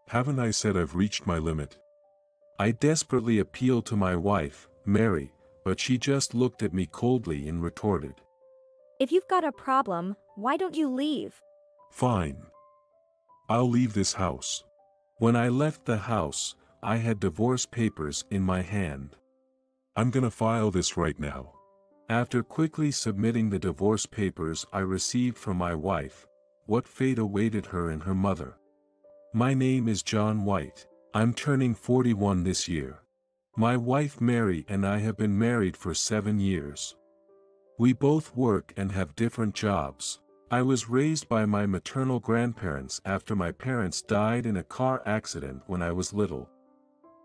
Haven't I said I've reached my limit? I desperately appealed to my wife, Mary, but she just looked at me coldly and retorted. If you've got a problem, why don't you leave? Fine. I'll leave this house. When I left the house, I had divorce papers in my hand. I'm gonna file this right now. After quickly submitting the divorce papers I received from my wife, what fate awaited her and her mother? My name is John White. I'm turning 41 this year. My wife Mary and I have been married for 7 years. We both work and have different jobs. I was raised by my maternal grandparents after my parents died in a car accident when I was little.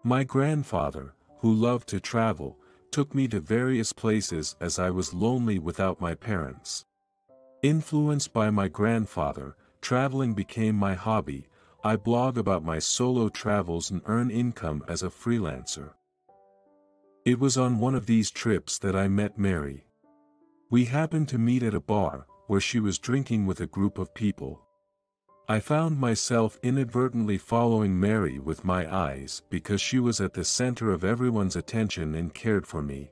My grandfather, who loved to travel, took me to various places as I was lonely without my parents. Influenced by my grandfather, traveling became my hobby. I blog about my solo travels and earn income as a freelancer. It was on one of these trips that I met Mary. We happened to meet at a bar, where she was drinking with a group of people. I found myself inadvertently following Mary with my eyes because she was at the center of everyone's attention and cared for me.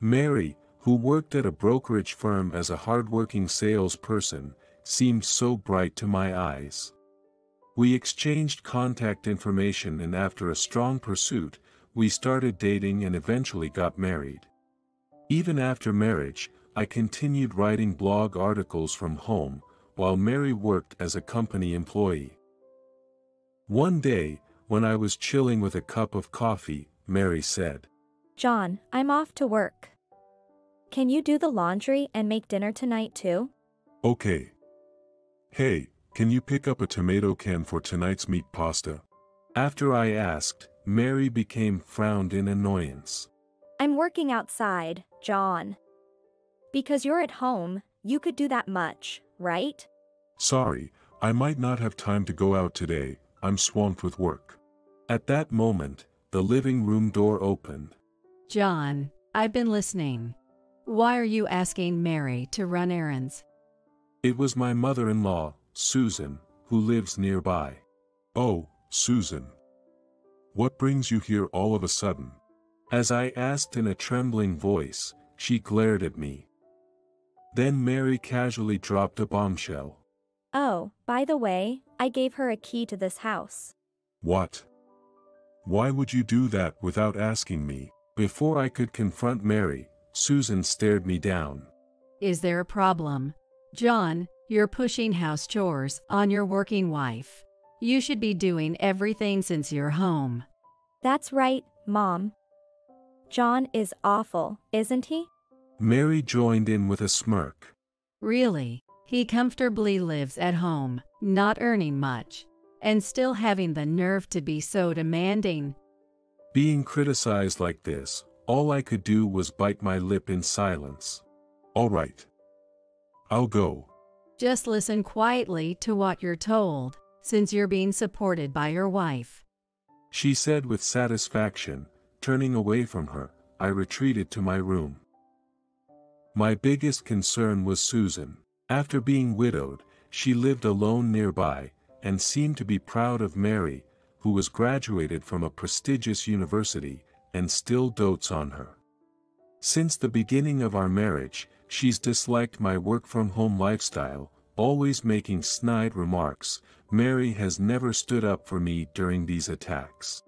Mary, who worked at a brokerage firm as a hardworking salesperson, seemed so bright to my eyes. We exchanged contact information, and after a strong pursuit, we started dating and eventually got married. Even after marriage, I continued writing blog articles from home, while Mary worked as a company employee. One day, when I was chilling with a cup of coffee, Mary said, John, I'm off to work. Can you do the laundry and make dinner tonight too? Okay. Hey, can you pick up a tomato can for tonight's meat pasta? After I asked, Mary became frowned in annoyance. I'm working outside, John. Because you're at home, you could do that much, right? Sorry, I might not have time to go out today, I'm swamped with work. At that moment, the living room door opened. John, I've been listening. Why are you asking Mary to run errands? It was my mother-in-law, Susan, who lives nearby. Oh, Susan. What brings you here all of a sudden? As I asked in a trembling voice, she glared at me. Then Mary casually dropped a bombshell. Oh, by the way, I gave her a key to this house. What? Why would you do that without asking me? Before I could confront Mary, Susan stared me down. Is there a problem? John, you're pushing house chores on your working wife. You should be doing everything since you're home. That's right, Mom. John is awful, isn't he? Mary joined in with a smirk. Really? He comfortably lives at home, not earning much, and still having the nerve to be so demanding. Being criticized like this, all I could do was bite my lip in silence. All right. I'll go. Just listen quietly to what you're told, since you're being supported by your wife. She said with satisfaction. Turning away from her, I retreated to my room. My biggest concern was Susan. After being widowed, she lived alone nearby, and seemed to be proud of Mary, who was graduated from a prestigious university, and still dotes on her. Since the beginning of our marriage, she's disliked my work-from-home lifestyle, always making snide remarks. Mary has never stood up for me during these attacks.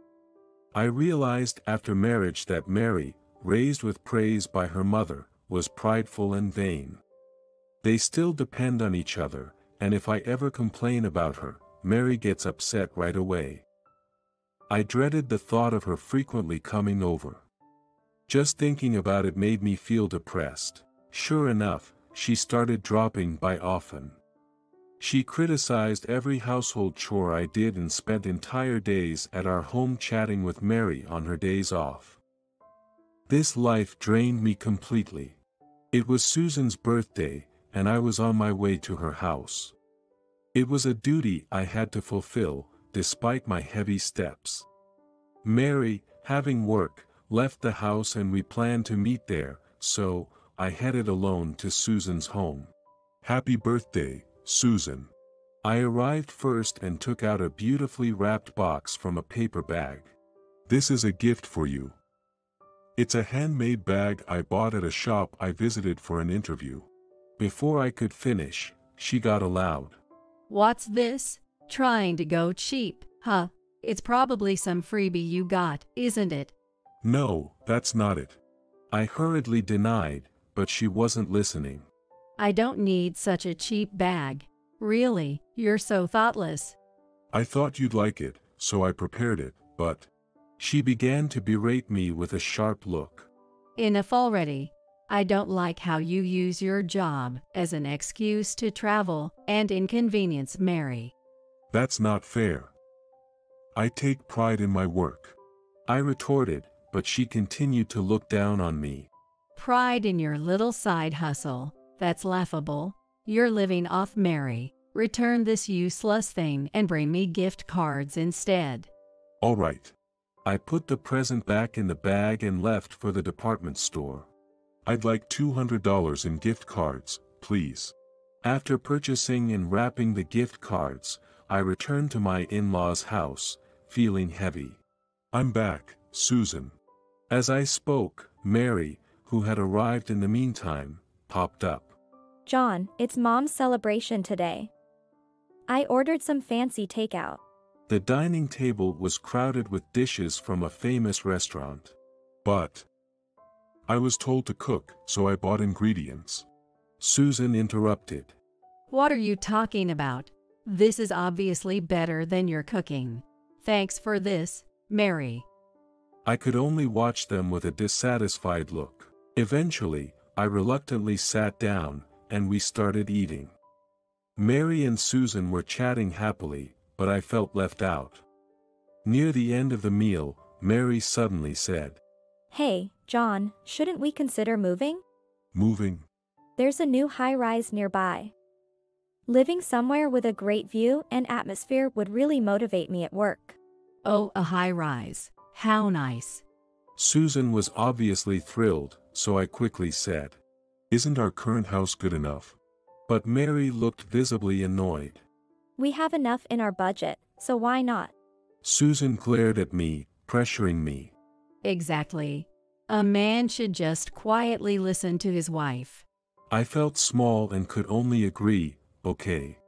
I realized after marriage that Mary, raised with praise by her mother, was prideful and vain. They still depend on each other, and if I ever complain about her, Mary gets upset right away. I dreaded the thought of her frequently coming over. Just thinking about it made me feel depressed. Sure enough, she started dropping by often. She criticized every household chore I did and spent entire days at our home chatting with Mary on her days off. This life drained me completely. It was Susan's birthday, and I was on my way to her house. It was a duty I had to fulfill, despite my heavy steps. Mary, having work, left the house and we planned to meet there, so I headed alone to Susan's home. Happy birthday, Susan. I arrived first and took out a beautifully wrapped box from a paper bag. This is a gift for you. It's a handmade bag I bought at a shop I visited for an interview. Before I could finish, she got aloud. What's this? Trying to go cheap, huh? It's probably some freebie you got, isn't it? No, that's not it. I hurriedly denied, but she wasn't listening. I don't need such a cheap bag. Really, you're so thoughtless. I thought you'd like it, so I prepared it, but... She began to berate me with a sharp look. Enough already. I don't like how you use your job as an excuse to travel and inconvenience Mary. That's not fair. I take pride in my work. I retorted, but she continued to look down on me. Pride in your little side hustle. That's laughable. You're living off Mary. Return this useless thing and bring me gift cards instead. All right. I put the present back in the bag and left for the department store. I'd like $200 in gift cards, please. After purchasing and wrapping the gift cards, I returned to my in-laws' house, feeling heavy. I'm back, Susan. As I spoke, Mary, who had arrived in the meantime, popped up. John, it's Mom's celebration today. I ordered some fancy takeout. The dining table was crowded with dishes from a famous restaurant. But I was told to cook, so I bought ingredients. Susan interrupted. What are you talking about? This is obviously better than your cooking. Thanks for this, Mary. I could only watch them with a dissatisfied look. Eventually, I reluctantly sat down, and we started eating. Mary and Susan were chatting happily, but I felt left out. Near the end of the meal, Mary suddenly said, Hey, John, shouldn't we consider moving? Moving? There's a new high-rise nearby. Living somewhere with a great view and atmosphere would really motivate me at work. Oh, a high-rise. How nice. Susan was obviously thrilled, so I quickly said, Isn't our current house good enough? But Mary looked visibly annoyed. We have enough in our budget, so why not? Susan glared at me, pressuring me. Exactly. A man should just quietly listen to his wife. I felt small and could only agree, okay.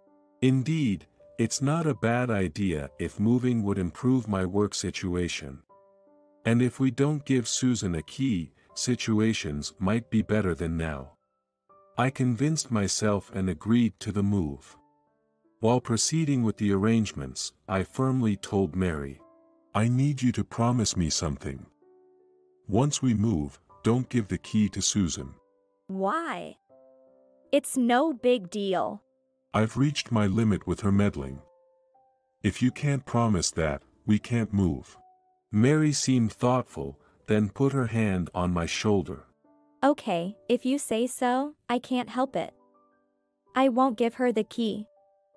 Indeed, it's not a bad idea if moving would improve my work situation. And if we don't give Susan a key, situations might be better than now. I convinced myself and agreed to the move. While proceeding with the arrangements, I firmly told Mary, I need you to promise me something. Once we move, don't give the key to Susan. Why? It's no big deal. I've reached my limit with her meddling. If you can't promise that, we can't move. Mary seemed thoughtful, then put her hand on my shoulder. Okay, if you say so, I can't help it. I won't give her the key.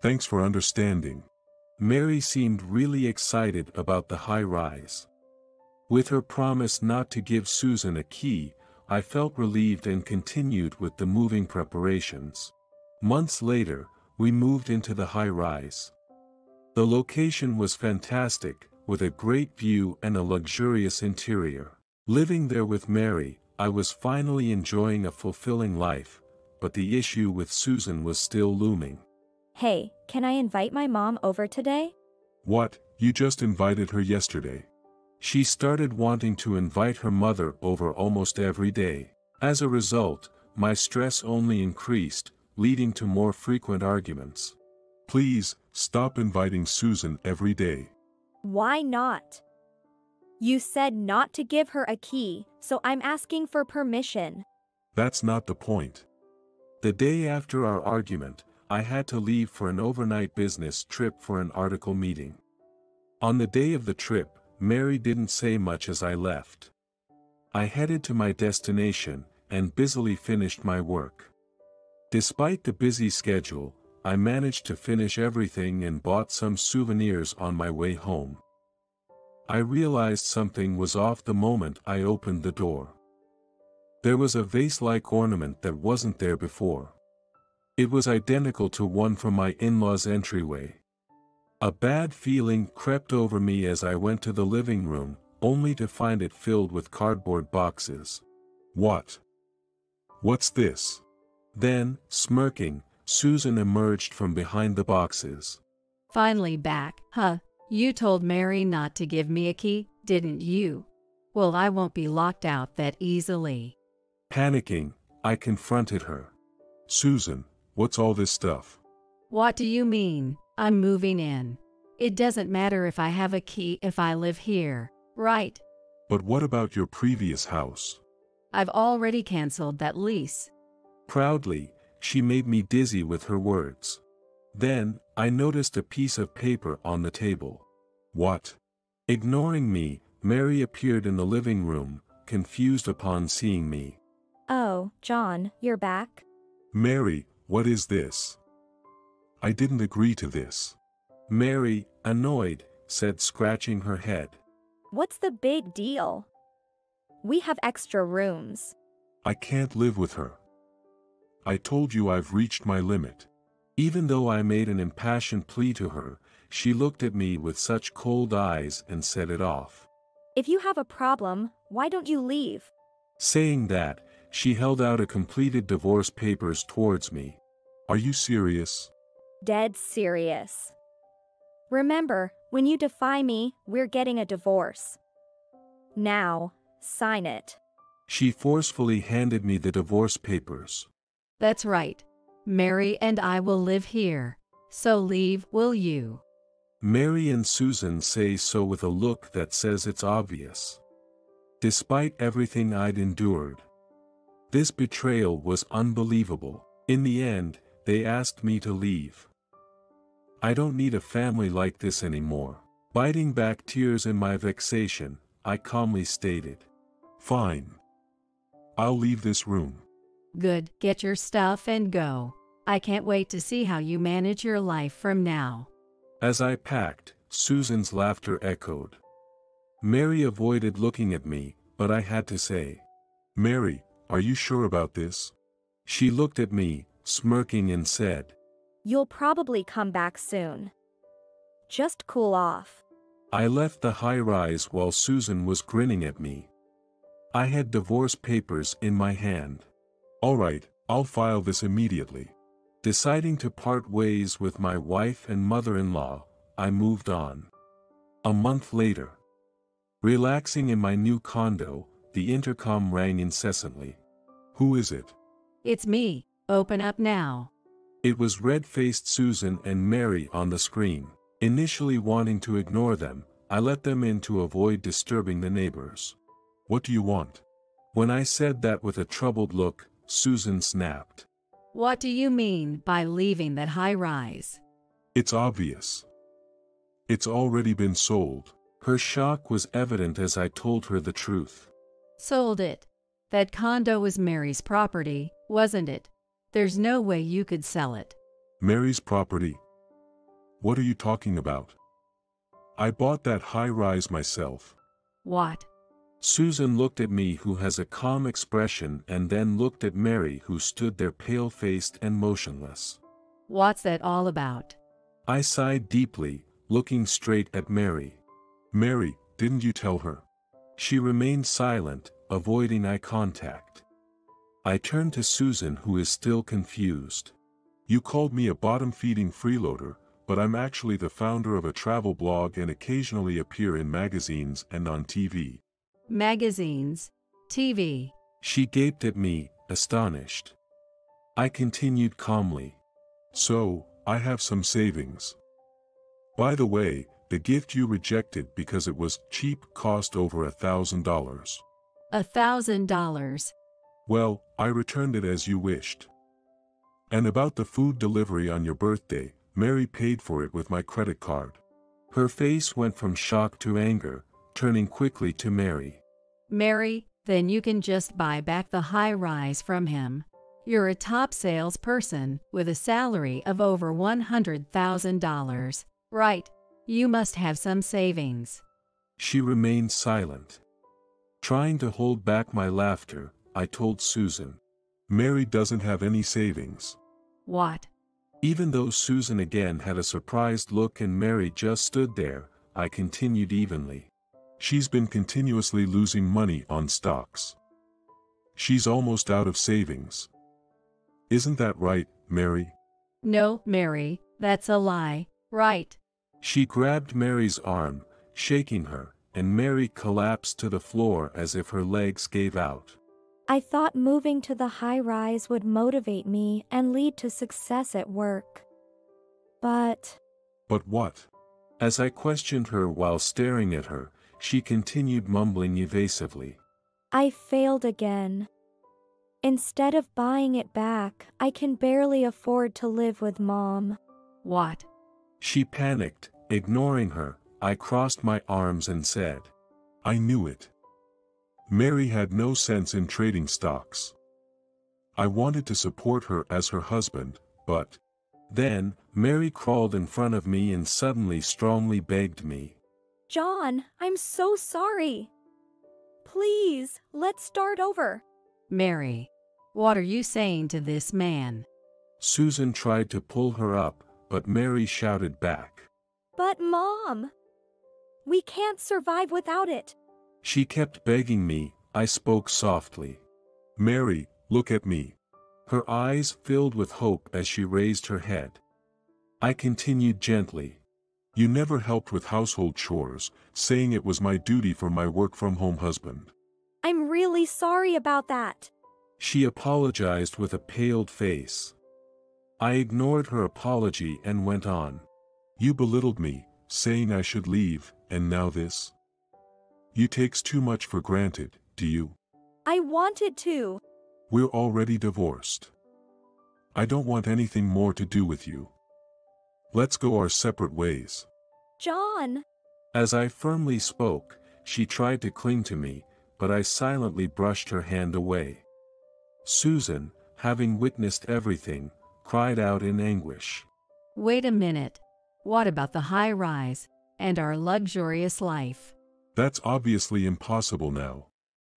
Thanks for understanding. Mary seemed really excited about the high rise. With her promise not to give Susan a key, I felt relieved and continued with the moving preparations. Months later, we moved into the high rise. The location was fantastic, with a great view and a luxurious interior. Living there with Mary, I was finally enjoying a fulfilling life, but the issue with Susan was still looming. Hey, can I invite my mom over today? What, you just invited her yesterday? She started wanting to invite her mother over almost every day. As a result, my stress only increased, leading to more frequent arguments. Please, stop inviting Susan every day. Why not? You said not to give her a key, so I'm asking for permission. That's not the point. The day after our argument, I had to leave for an overnight business trip for an article meeting. On the day of the trip, Mary didn't say much as I left. I headed to my destination, and busily finished my work. Despite the busy schedule, I managed to finish everything and bought some souvenirs on my way home. I realized something was off the moment I opened the door. There was a vase-like ornament that wasn't there before. It was identical to one from my in-laws' entryway. A bad feeling crept over me as I went to the living room, only to find it filled with cardboard boxes. What? What's this? Then, smirking, Susan emerged from behind the boxes. Finally back, huh? You told Mary not to give me a key, didn't you? Well, I won't be locked out that easily. Panicking, I confronted her. Susan, what's all this stuff? What do you mean? I'm moving in. It doesn't matter if I have a key if I live here, right? But what about your previous house? I've already canceled that lease. Proudly, she made me dizzy with her words. Then, I noticed a piece of paper on the table. What? Ignoring me, Mary appeared in the living room, confused upon seeing me. Oh, John, you're back? Mary, what is this? I didn't agree to this. Mary, annoyed, said, scratching her head. What's the big deal? We have extra rooms. I can't live with her. I told you I've reached my limit. Even though I made an impassioned plea to her, she looked at me with such cold eyes and set it off. If you have a problem, why don't you leave? Saying that, she held out a completed divorce papers towards me. Are you serious? Dead serious. Remember, when you defy me, we're getting a divorce. Now, sign it. She forcefully handed me the divorce papers. That's right. Mary and I will live here. So leave, will you? Mary and Susan say so with a look that says it's obvious. Despite everything I'd endured, this betrayal was unbelievable. In the end, they asked me to leave. I don't need a family like this anymore. Biting back tears in my vexation, I calmly stated, "Fine. I'll leave this room." Good, get your stuff and go. I can't wait to see how you manage your life from now. As I packed, Susan's laughter echoed. Mary avoided looking at me, but I had to say, "Mary, are you sure about this?" She looked at me, smirking, and said, You'll probably come back soon. Just cool off. I left the high-rise while Susan was grinning at me. I had divorce papers in my hand. All right, I'll file this immediately. Deciding to part ways with my wife and mother-in-law, I moved on. A month later, relaxing in my new condo, the intercom rang incessantly. Who is it? It's me. Open up now. It was red-faced Susan and Mary on the screen. Initially wanting to ignore them, I let them in to avoid disturbing the neighbors. What do you want? When I said that with a troubled look, Susan snapped. What do you mean by leaving that high-rise? It's obvious. It's already been sold. Her shock was evident as I told her the truth. Sold it. That condo was Mary's property, wasn't it? There's no way you could sell it. Mary's property? What are you talking about? I bought that high-rise myself. What? Susan looked at me, who has a calm expression, and then looked at Mary, who stood there pale-faced and motionless. What's that all about? I sighed deeply, looking straight at Mary. Mary, didn't you tell her? She remained silent, avoiding eye contact. I turned to Susan, who is still confused. You called me a bottom-feeding freeloader, but I'm actually the founder of a travel blog and occasionally appear in magazines and on TV. Magazines? TV? She gaped at me, astonished. I continued calmly. So, I have some savings. By the way, the gift you rejected because it was cheap cost over $1,000. $1,000? Well, I returned it as you wished. And about the food delivery on your birthday, Mary paid for it with my credit card. Her face went from shock to anger, turning quickly to Mary. Mary, then you can just buy back the high-rise from him. You're a top salesperson with a salary of over $100,000, right? You must have some savings. She remained silent. Trying to hold back my laughter, I told Susan. Mary doesn't have any savings. What? Even though Susan again had a surprised look and Mary just stood there, I continued evenly. She's been continuously losing money on stocks. She's almost out of savings. Isn't that right, Mary? No, Mary, that's a lie, right? She grabbed Mary's arm, shaking her, and Mary collapsed to the floor as if her legs gave out. I thought moving to the high-rise would motivate me and lead to success at work. But what? As I questioned her while staring at her, she continued mumbling evasively. I failed again. Instead of buying it back, I can barely afford to live with Mom. What? She panicked. Ignoring her, I crossed my arms and said, I knew it. Mary had no sense in trading stocks. I wanted to support her as her husband, but then Mary crawled in front of me and suddenly strongly begged me. John, I'm so sorry. Please, let's start over. Mary, what are you saying to this man? Susan tried to pull her up, but Mary shouted back. But Mom, we can't survive without it. She kept begging me. I spoke softly. Mary, look at me. Her eyes filled with hope as she raised her head. I continued gently. You never helped with household chores, saying it was my duty for my work-from-home husband. I'm really sorry about that. She apologized with a paled face. I ignored her apology and went on. You belittled me, saying I should leave, and now this? You takes too much for granted, do you? I wanted to. We're already divorced. I don't want anything more to do with you. Let's go our separate ways. John. As I firmly spoke, she tried to cling to me, but I silently brushed her hand away. Susan, having witnessed everything, cried out in anguish. Wait a minute. What about the high rise and our luxurious life? That's obviously impossible now.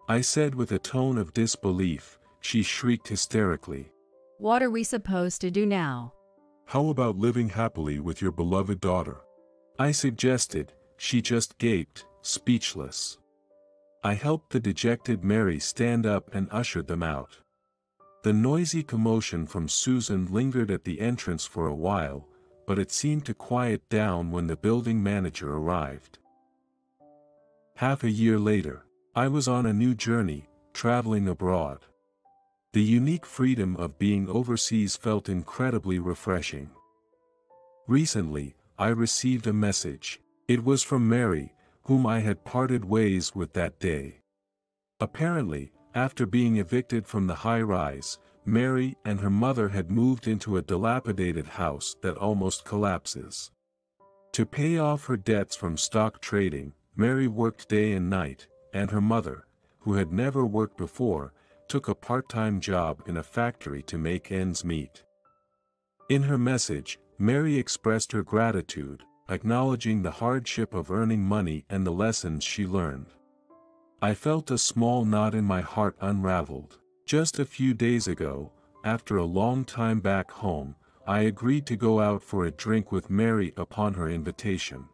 I said with a tone of disbelief. She shrieked hysterically. What are we supposed to do now? How about living happily with your beloved daughter? I suggested. She just gaped, speechless. I helped the dejected Mary stand up and ushered them out. The noisy commotion from Susan lingered at the entrance for a while, but it seemed to quiet down when the building manager arrived. Half a year later, I was on a new journey, traveling abroad. The unique freedom of being overseas felt incredibly refreshing. Recently, I received a message. It was from Mary, whom I had parted ways with that day. Apparently, after being evicted from the high-rise, Mary and her mother had moved into a dilapidated house that almost collapses. To pay off her debts from stock trading, Mary worked day and night, and her mother, who had never worked before, took a part-time job in a factory to make ends meet. In her message, Mary expressed her gratitude, acknowledging the hardship of earning money and the lessons she learned. I felt a small knot in my heart unraveled. Just a few days ago, after a long time back home, I agreed to go out for a drink with Mary upon her invitation.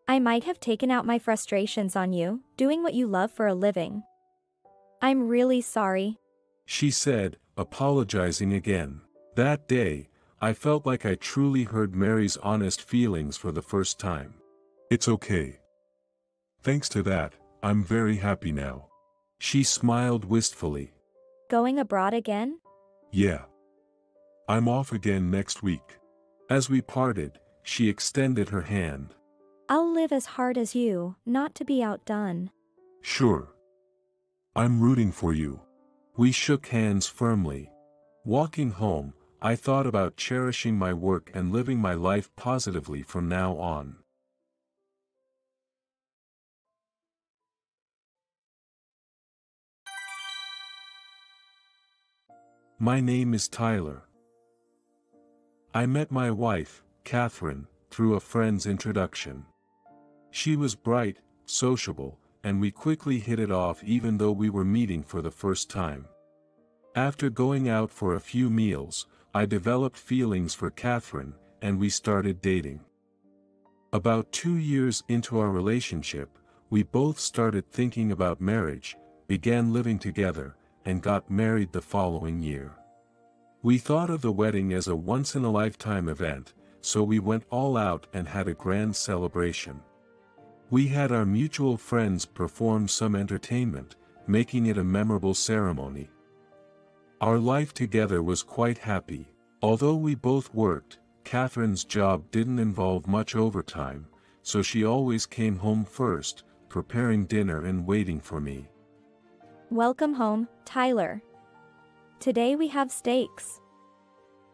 I might have taken out my frustrations on you, doing what you love for a living. I'm really sorry. She said, apologizing again. That day, I felt like I truly heard Mary's honest feelings for the first time. It's okay. Thanks to that, I'm very happy now. She smiled wistfully. Going abroad again? Yeah. I'm off again next week. As we parted, she extended her hand. I'll live as hard as you, not to be outdone. Sure. I'm rooting for you. We shook hands firmly. Walking home, I thought about cherishing my work and living my life positively from now on. My name is Tyler. I met my wife, Catherine, through a friend's introduction. She was bright, sociable, and we quickly hit it off even though we were meeting for the first time. After going out for a few meals, I developed feelings for Catherine, and we started dating. About 2 years into our relationship, we both started thinking about marriage, began living together, and got married the following year. We thought of the wedding as a once-in-a-lifetime event, so we went all out and had a grand celebration. We had our mutual friends perform some entertainment, making it a memorable ceremony. Our life together was quite happy. Although we both worked, Catherine's job didn't involve much overtime, so she always came home first, preparing dinner and waiting for me. Welcome home, Tyler. Today we have steaks.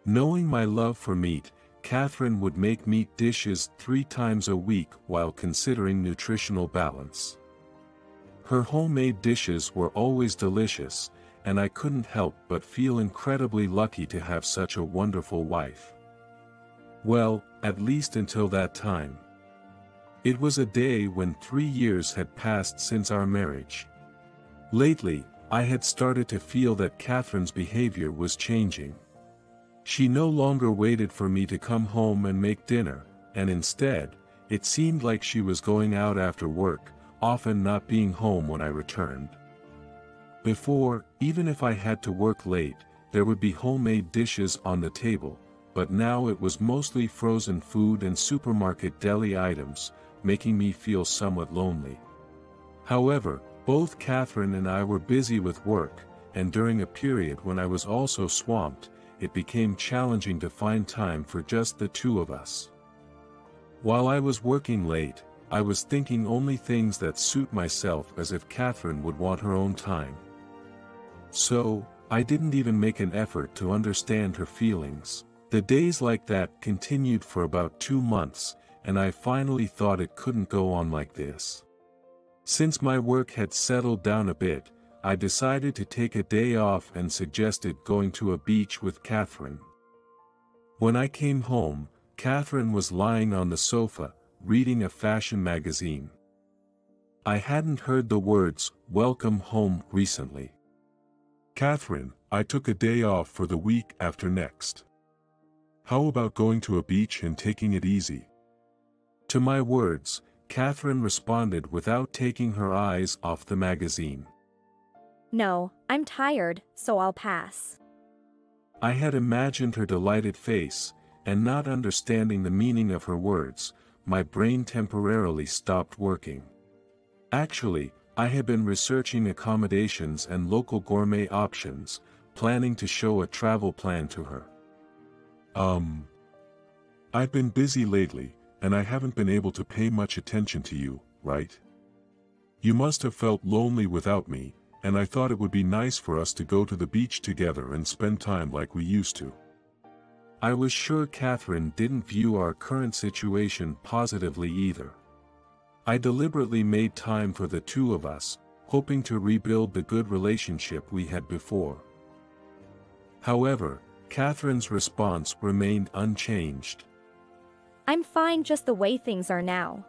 Knowing my love for meat, Catherine would make meat dishes 3 times a week while considering nutritional balance. Her homemade dishes were always delicious, and I couldn't help but feel incredibly lucky to have such a wonderful wife. Well, at least until that time. It was a day when 3 years had passed since our marriage. Lately, I had started to feel that Catherine's behavior was changing. She no longer waited for me to come home and make dinner, and instead, it seemed like she was going out after work, often not being home when I returned. Before, even if I had to work late, there would be homemade dishes on the table, but now it was mostly frozen food and supermarket deli items, making me feel somewhat lonely. However, both Catherine and I were busy with work, and during a period when I was also swamped, it became challenging to find time for just the two of us. While I was working late, I was thinking only things that suit myself, as if Catherine would want her own time. So, I didn't even make an effort to understand her feelings. The days like that continued for about 2 months, and I finally thought it couldn't go on like this. Since my work had settled down a bit, I decided to take a day off and suggested going to a beach with Catherine. When I came home, Catherine was lying on the sofa, reading a fashion magazine. I hadn't heard the words, "Welcome home," recently. "Catherine, I took a day off for the week after next. How about going to a beach and taking it easy?" To my words, Catherine responded without taking her eyes off the magazine. No, I'm tired, so I'll pass. I had imagined her delighted face, and not understanding the meaning of her words, my brain temporarily stopped working. Actually, I had been researching accommodations and local gourmet options, planning to show a travel plan to her. I've been busy lately, and I haven't been able to pay much attention to you, right? You must have felt lonely without me, and I thought it would be nice for us to go to the beach together and spend time like we used to. I was sure Catherine didn't view our current situation positively either. I deliberately made time for the two of us, hoping to rebuild the good relationship we had before. However, Catherine's response remained unchanged. I'm fine just the way things are now.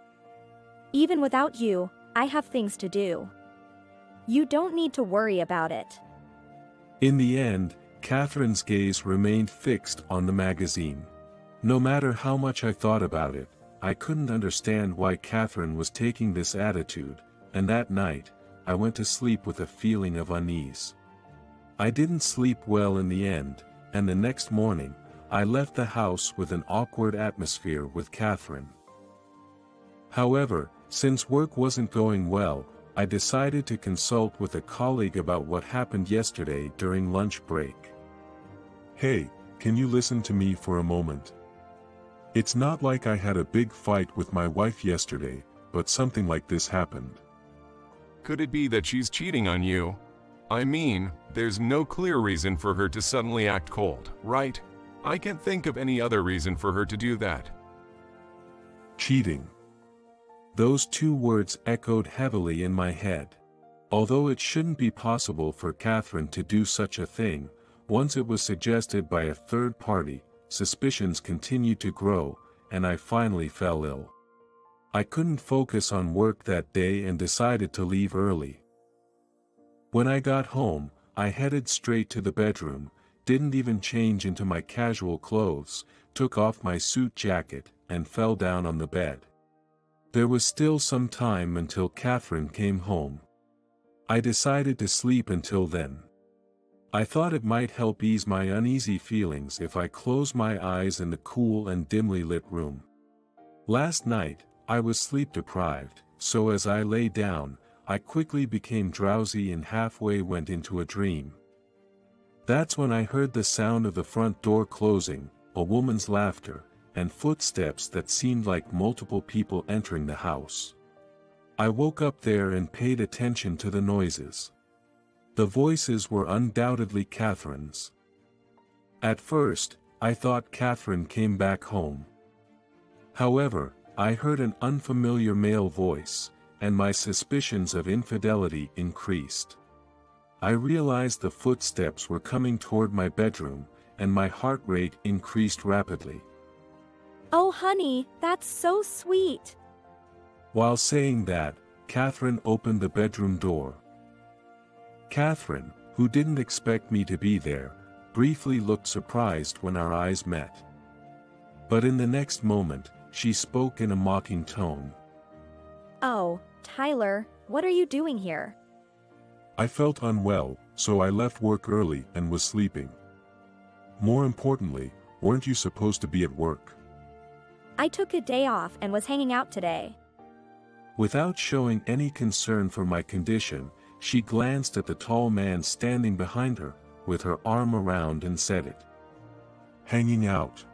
Even without you, I have things to do. You don't need to worry about it. In the end, Catherine's gaze remained fixed on the magazine. No matter how much I thought about it, I couldn't understand why Catherine was taking this attitude, and that night, I went to sleep with a feeling of unease. I didn't sleep well in the end, and the next morning, I left the house with an awkward atmosphere with Catherine. However, since work wasn't going well, I decided to consult with a colleague about what happened yesterday during lunch break. Hey, can you listen to me for a moment? It's not like I had a big fight with my wife yesterday, but something like this happened. Could it be that she's cheating on you? I mean, there's no clear reason for her to suddenly act cold, right? I can't think of any other reason for her to do that. Cheating. Those 2 words echoed heavily in my head. Although it shouldn't be possible for Catherine to do such a thing, once it was suggested by a third party, suspicions continued to grow, and I finally fell ill. I couldn't focus on work that day and decided to leave early. When I got home, I headed straight to the bedroom, didn't even change into my casual clothes, took off my suit jacket, and fell down on the bed. There was still some time until Catherine came home. I decided to sleep until then. I thought it might help ease my uneasy feelings if I closed my eyes in the cool and dimly lit room. Last night, I was sleep deprived, so as I lay down, I quickly became drowsy and halfway went into a dream. That's when I heard the sound of the front door closing, a woman's laughter, and footsteps that seemed like multiple people entering the house. I woke up there and paid attention to the noises. The voices were undoubtedly Catherine's. At first, I thought Catherine came back home. However, I heard an unfamiliar male voice, and my suspicions of infidelity increased. I realized the footsteps were coming toward my bedroom, and my heart rate increased rapidly. Oh honey, that's so sweet. While saying that, Catherine opened the bedroom door. Catherine, who didn't expect me to be there, briefly looked surprised when our eyes met. But in the next moment, she spoke in a mocking tone. Oh, Tyler, what are you doing here? I felt unwell, so I left work early and was sleeping. More importantly, weren't you supposed to be at work? I took a day off and was hanging out today. Without showing any concern for my condition, she glanced at the tall man standing behind her, with her arm around and said it. Hanging out.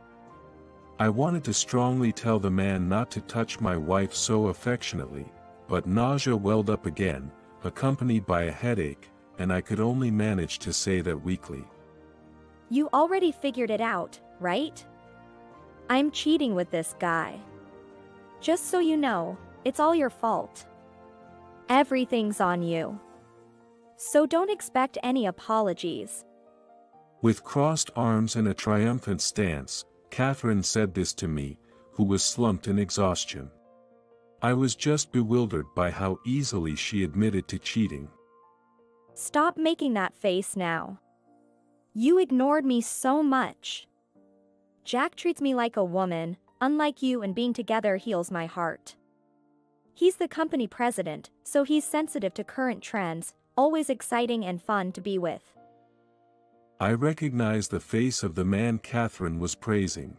I wanted to strongly tell the man not to touch my wife so affectionately, but nausea welled up again, accompanied by a headache, and I could only manage to say that weakly. You already figured it out, right? I'm cheating with this guy. Just so you know, it's all your fault. Everything's on you. So don't expect any apologies. With crossed arms and a triumphant stance, Catherine said this to me, who was slumped in exhaustion. I was just bewildered by how easily she admitted to cheating. Stop making that face now. You ignored me so much. Jack treats me like a woman, unlike you, and being together heals my heart. He's the company president, so he's sensitive to current trends, always exciting and fun to be with. I recognized the face of the man Catherine was praising.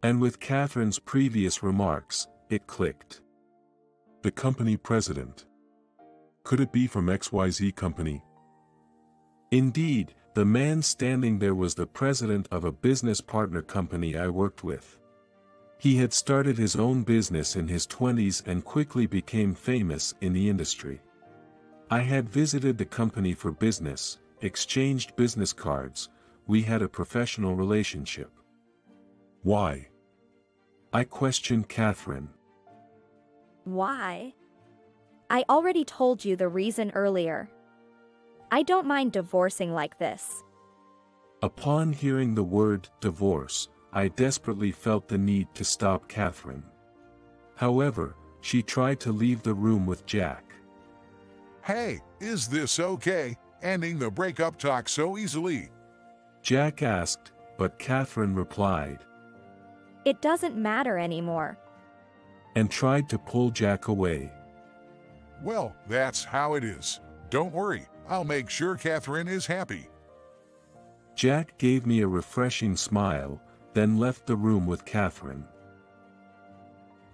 And with Catherine's previous remarks, it clicked. The company president. Could it be from XYZ company? Indeed, the man standing there was the president of a business partner company I worked with. He had started his own business in his 20s and quickly became famous in the industry. I had visited the company for business, exchanged business cards, we had a professional relationship. Why? I questioned Catherine. Why? I already told you the reason earlier. I don't mind divorcing like this. Upon hearing the word divorce, I desperately felt the need to stop Catherine. However, she tried to leave the room with Jack. Hey, is this okay, ending the breakup talk so easily? Jack asked, but Catherine replied. It doesn't matter anymore. And tried to pull Jack away. Well, that's how it is. Don't worry, I'll make sure Catherine is happy. Jack gave me a refreshing smile, then left the room with Catherine.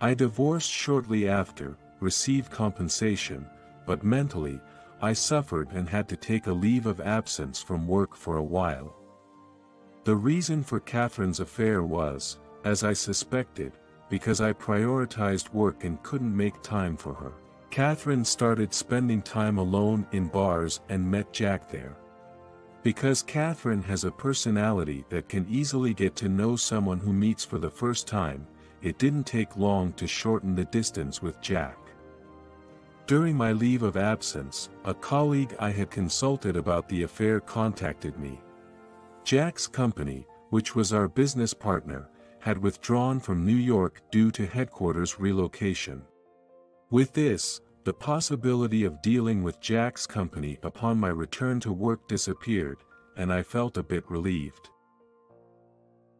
I divorced shortly after, received compensation, but mentally, I suffered and had to take a leave of absence from work for a while. The reason for Catherine's affair was, as I suspected, because I prioritized work and couldn't make time for her. Catherine started spending time alone in bars and met Jack there. Because Catherine has a personality that can easily get to know someone who meets for the first time, it didn't take long to shorten the distance with Jack. During my leave of absence, a colleague I had consulted about the affair contacted me. Jack's company, which was our business partner, had withdrawn from New York due to headquarters relocation. With this, the possibility of dealing with Jack's company upon my return to work disappeared, and I felt a bit relieved.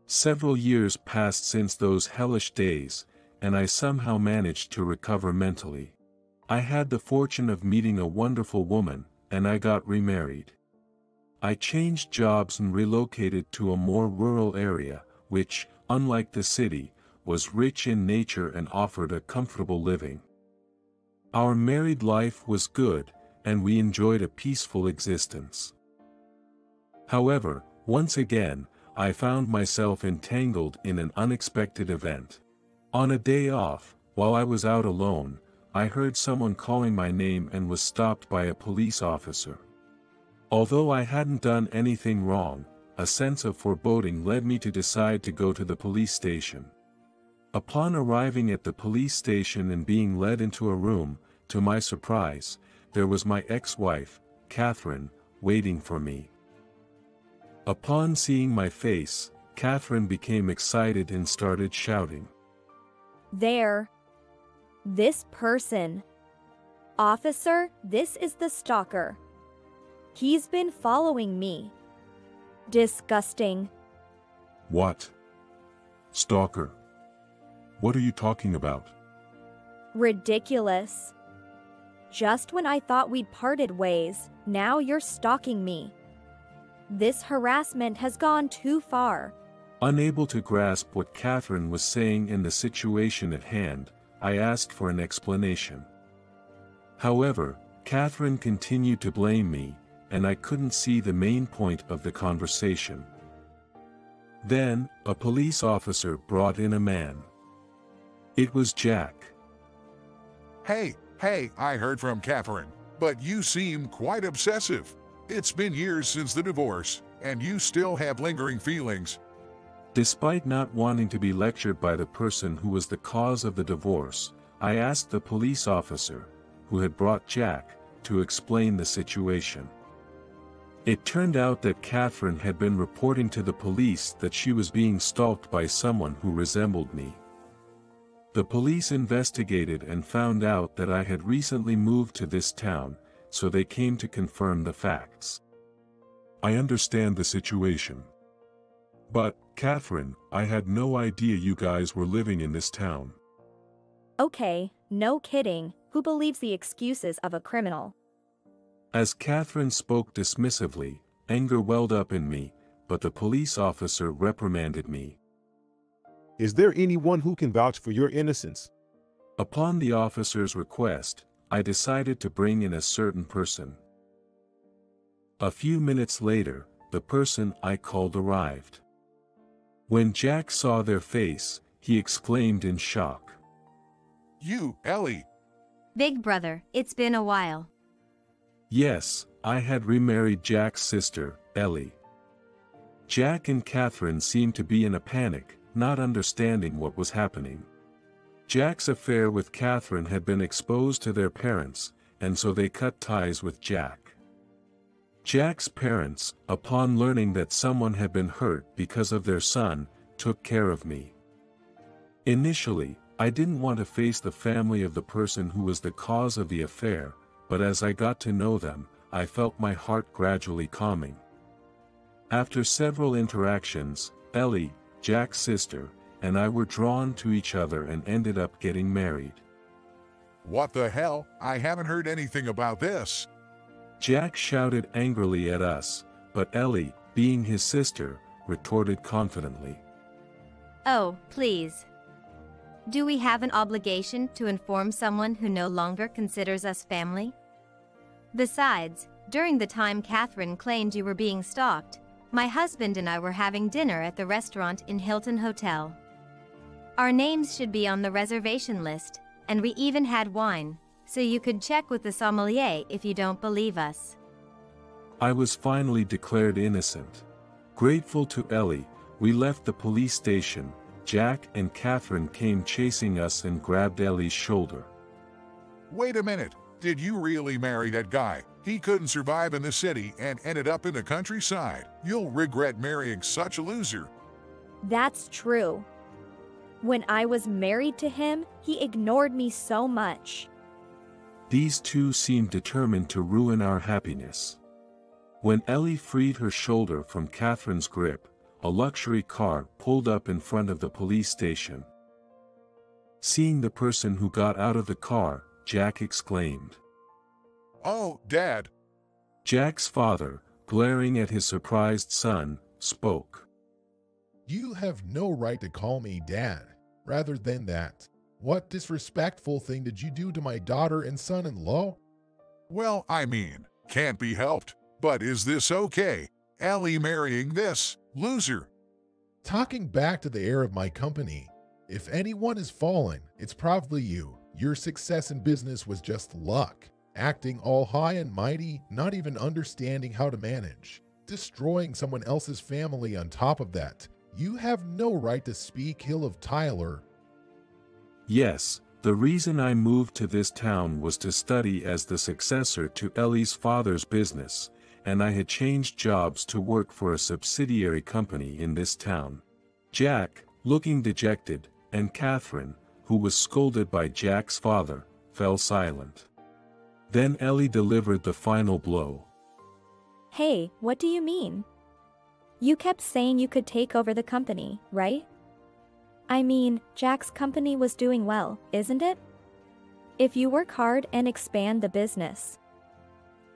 Several years passed since those hellish days, and I somehow managed to recover mentally. I had the fortune of meeting a wonderful woman, and I got remarried. I changed jobs and relocated to a more rural area, which, unlike the city, was rich in nature and offered a comfortable living. Our married life was good, and we enjoyed a peaceful existence. However, once again, I found myself entangled in an unexpected event. On a day off, while I was out alone, I heard someone calling my name and was stopped by a police officer. Although I hadn't done anything wrong, a sense of foreboding led me to decide to go to the police station. Upon arriving at the police station and being led into a room, to my surprise, there was my ex-wife, Catherine, waiting for me. Upon seeing my face, Catherine became excited and started shouting. There. This person. Officer, this is the stalker. He's been following me. Disgusting. What? Stalker? What are you talking about? Ridiculous. Just when I thought we'd parted ways, now you're stalking me. This harassment has gone too far. Unable to grasp what Catherine was saying in the situation at hand, I asked for an explanation. However, Catherine continued to blame me, and I couldn't see the main point of the conversation. Then, a police officer brought in a man. It was Jack. Hey, I heard from Catherine, but you seem quite obsessive. It's been years since the divorce, and you still have lingering feelings. Despite not wanting to be lectured by the person who was the cause of the divorce, I asked the police officer, who had brought Jack, to explain the situation. It turned out that Catherine had been reporting to the police that she was being stalked by someone who resembled me. The police investigated and found out that I had recently moved to this town, so they came to confirm the facts. I understand the situation. But, Catherine, I had no idea you guys were living in this town. Okay, no kidding, who believes the excuses of a criminal? As Catherine spoke dismissively, anger welled up in me, but the police officer reprimanded me. Is there anyone who can vouch for your innocence? Upon the officer's request, I decided to bring in a certain person. A few minutes later, the person I called arrived. When Jack saw their face, he exclaimed in shock. You, Ellie. Big brother, it's been a while. Yes, I had remarried Jack's sister, Ellie. Jack and Catherine seemed to be in a panic, not understanding what was happening. Jack's affair with Catherine had been exposed to their parents, and so they cut ties with Jack. Jack's parents, upon learning that someone had been hurt because of their son, took care of me. Initially, I didn't want to face the family of the person who was the cause of the affair, but as I got to know them, I felt my heart gradually calming. After several interactions, Ellie, Jack's sister, and I were drawn to each other and ended up getting married. What the hell? I haven't heard anything about this. Jack shouted angrily at us, but Ellie, being his sister, retorted confidently. Oh, please. Do we have an obligation to inform someone who no longer considers us family? Besides, during the time Catherine claimed you were being stalked, my husband and I were having dinner at the restaurant in Hilton Hotel. Our names should be on the reservation list, and we even had wine, so you could check with the sommelier if you don't believe us. I was finally declared innocent. Grateful to Ellie, we left the police station. Jack and Catherine came chasing us and grabbed Ellie's shoulder. Wait a minute, did you really marry that guy? He couldn't survive in the city and ended up in the countryside. You'll regret marrying such a loser. That's true. When I was married to him, he ignored me so much. These two seemed determined to ruin our happiness. When Ellie freed her shoulder from Catherine's grip, a luxury car pulled up in front of the police station. Seeing the person who got out of the car, Jack exclaimed. "Oh, Dad." Jack's father, glaring at his surprised son, spoke. You have no right to call me Dad. Rather than that, what disrespectful thing did you do to my daughter and son-in-law? Well, I mean, can't be helped. But is this okay? Ellie marrying this loser? Talking back to the heir of my company, if anyone is fallen, it's probably you. Your success in business was just luck. Acting all high and mighty, not even understanding how to manage. Destroying someone else's family on top of that. You have no right to speak ill of Tyler. Yes, the reason I moved to this town was to study as the successor to Ellie's father's business, and I had changed jobs to work for a subsidiary company in this town. Jack, looking dejected, and Catherine, who was scolded by Jack's father, fell silent. Then Ellie delivered the final blow. Hey, what do you mean? You kept saying you could take over the company, right? I mean, Jack's company was doing well, isn't it? If you work hard and expand the business.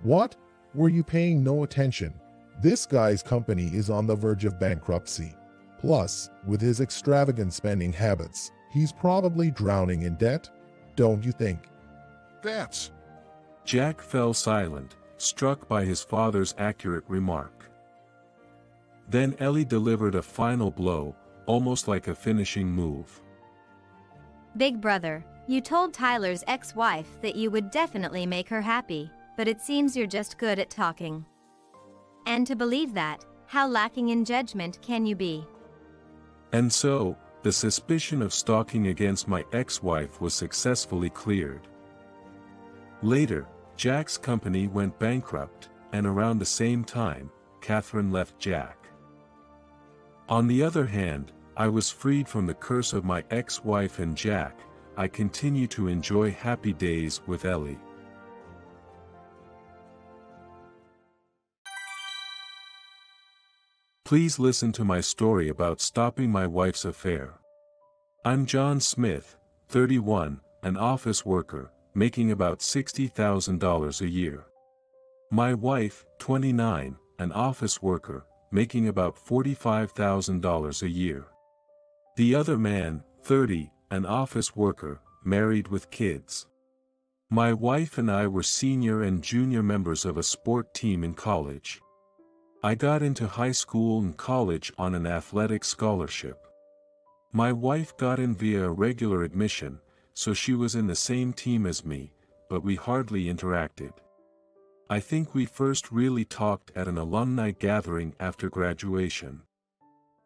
What? Were you paying no attention? This guy's company is on the verge of bankruptcy. Plus, with his extravagant spending habits, he's probably drowning in debt, don't you think? That's... Jack fell silent, struck by his father's accurate remark. Then Ellie delivered a final blow, almost like a finishing move. Big brother, you told Tyler's ex-wife that you would definitely make her happy, but it seems you're just good at talking. And to believe that, how lacking in judgment can you be? And so, the suspicion of stalking against my ex-wife was successfully cleared. Later, Jack's company went bankrupt, and around the same time, Catherine left Jack. On the other hand, I was freed from the curse of my ex-wife and Jack. I continue to enjoy happy days with Ellie. Please listen to my story about stopping my wife's affair. I'm John Smith, 31, an office worker, making about $60,000 a year. My wife, 29, an office worker, making about $45,000 a year. The other man, 30, an office worker, married with kids. My wife and I were senior and junior members of a sport team in college. I got into high school and college on an athletic scholarship. My wife got in via regular admission, so she was in the same team as me, but we hardly interacted. I think we first really talked at an alumni gathering after graduation.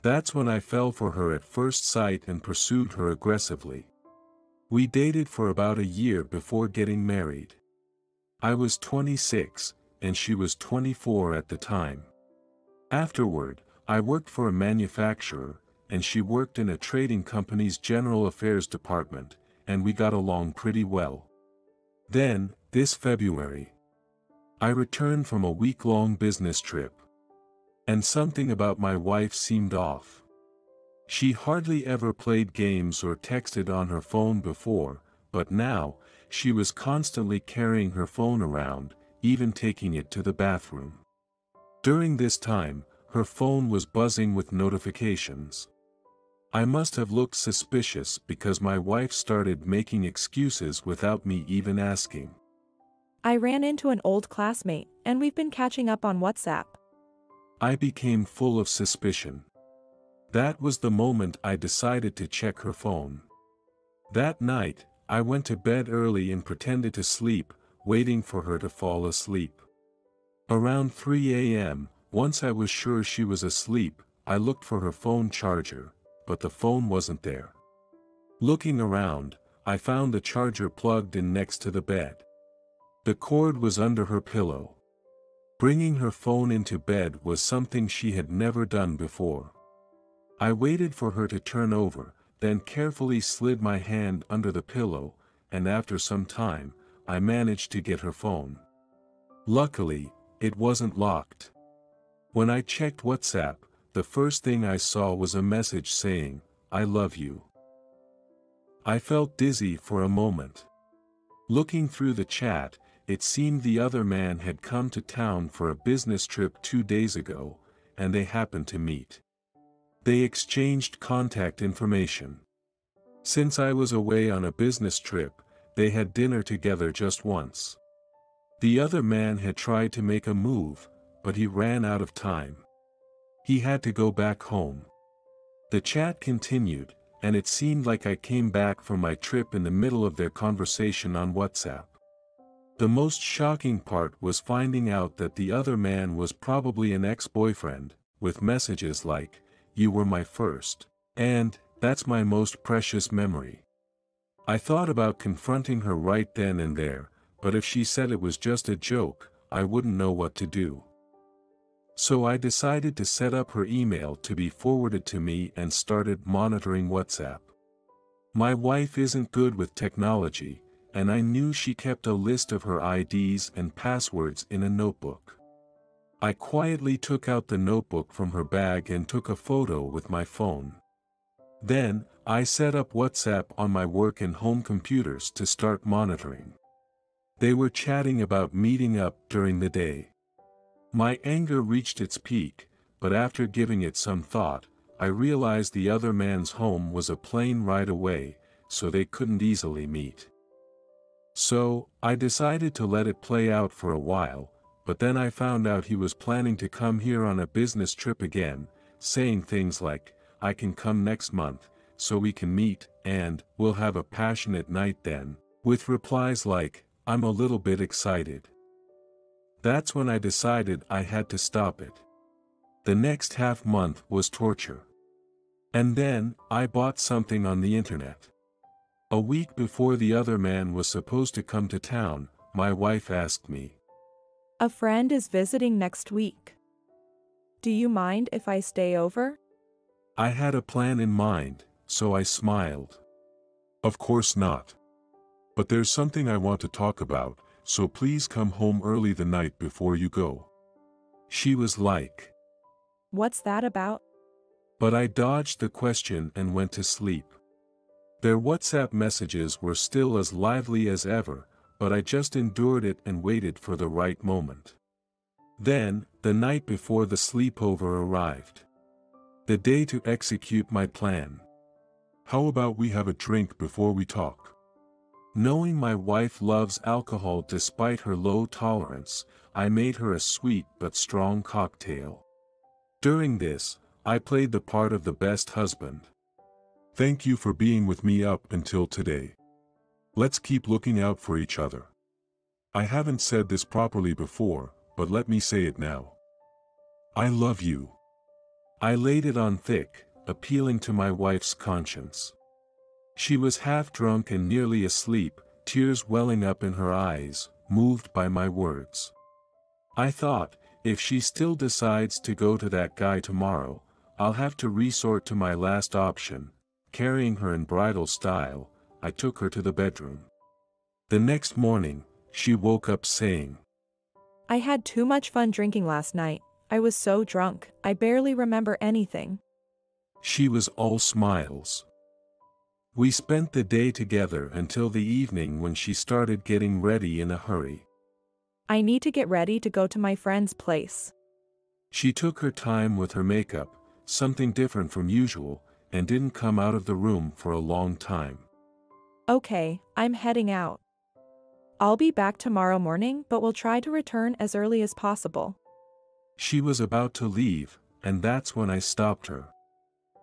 That's when I fell for her at first sight and pursued her aggressively. We dated for about a year before getting married. I was 26, and she was 24 at the time. Afterward, I worked for a manufacturer, and she worked in a trading company's general affairs department, and we got along pretty well. Then, this February, I returned from a week-long business trip. And something about my wife seemed off. She hardly ever played games or texted on her phone before, but now, she was constantly carrying her phone around, even taking it to the bathroom. During this time, her phone was buzzing with notifications. I must have looked suspicious because my wife started making excuses without me even asking. I ran into an old classmate, and we've been catching up on WhatsApp. I became full of suspicion. That was the moment I decided to check her phone. That night, I went to bed early and pretended to sleep, waiting for her to fall asleep. Around 3 a.m., once I was sure she was asleep, I looked for her phone charger, but the phone wasn't there. Looking around, I found the charger plugged in next to the bed. The cord was under her pillow. Bringing her phone into bed was something she had never done before. I waited for her to turn over, then carefully slid my hand under the pillow, and after some time, I managed to get her phone. Luckily, it wasn't locked. When I checked WhatsApp, the first thing I saw was a message saying, "I love you." I felt dizzy for a moment. Looking through the chat, it seemed the other man had come to town for a business trip 2 days ago, and they happened to meet. They exchanged contact information. Since I was away on a business trip, they had dinner together just once. The other man had tried to make a move, but he ran out of time. He had to go back home. The chat continued, and it seemed like I came back from my trip in the middle of their conversation on WhatsApp. The most shocking part was finding out that the other man was probably an ex-boyfriend, with messages like, "You were my first," and, "That's my most precious memory." I thought about confronting her right then and there, but if she said it was just a joke, I wouldn't know what to do. So I decided to set up her email to be forwarded to me and started monitoring WhatsApp. My wife isn't good with technology, and I knew she kept a list of her IDs and passwords in a notebook. I quietly took out the notebook from her bag and took a photo with my phone. Then, I set up WhatsApp on my work and home computers to start monitoring. They were chatting about meeting up during the day. My anger reached its peak, but after giving it some thought, I realized the other man's home was a plane ride away, so they couldn't easily meet. So, I decided to let it play out for a while, but then I found out he was planning to come here on a business trip again, saying things like, "I can come next month, so we can meet, and we'll have a passionate night then," with replies like, "I'm a little bit excited." That's when I decided I had to stop it. The next half month was torture. And then, I bought something on the internet. A week before the other man was supposed to come to town, my wife asked me, A friend is visiting next week. Do you mind if I stay over? I had a plan in mind, so I smiled. Of course not. But there's something I want to talk about, so please come home early the night before you go. She was like, What's that about? but I dodged the question and went to sleep. Their WhatsApp messages were still as lively as ever, but I just endured it and waited for the right moment. Then, the night before the sleepover arrived. The day to execute my plan. How about we have a drink before we talk? Knowing my wife loves alcohol despite her low tolerance, I made her a sweet but strong cocktail. During this, I played the part of the best husband. Thank you for being with me up until today. Let's keep looking out for each other. I haven't said this properly before, but let me say it now. I love you. I laid it on thick, appealing to my wife's conscience. She was half drunk and nearly asleep, tears welling up in her eyes, moved by my words. I thought, if she still decides to go to that guy tomorrow, I'll have to resort to my last option. Carrying her in bridal style, I took her to the bedroom. The next morning, she woke up saying, I had too much fun drinking last night. I was so drunk, I barely remember anything. She was all smiles. We spent the day together until the evening when she started getting ready in a hurry. I need to get ready to go to my friend's place. She took her time with her makeup, something different from usual, and didn't come out of the room for a long time. Okay, I'm heading out. I'll be back tomorrow morning, but we'll try to return as early as possible. She was about to leave, and that's when I stopped her.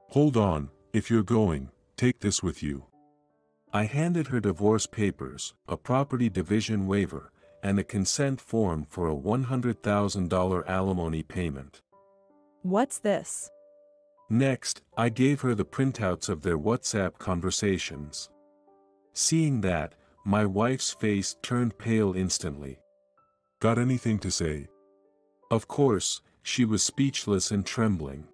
Hold on, if you're going, take this with you. I handed her divorce papers, a property division waiver, and a consent form for a $100,000 alimony payment. What's this? Next, I gave her the printouts of their WhatsApp conversations. Seeing that, my wife's face turned pale instantly. Got anything to say? Of course, she was speechless and trembling.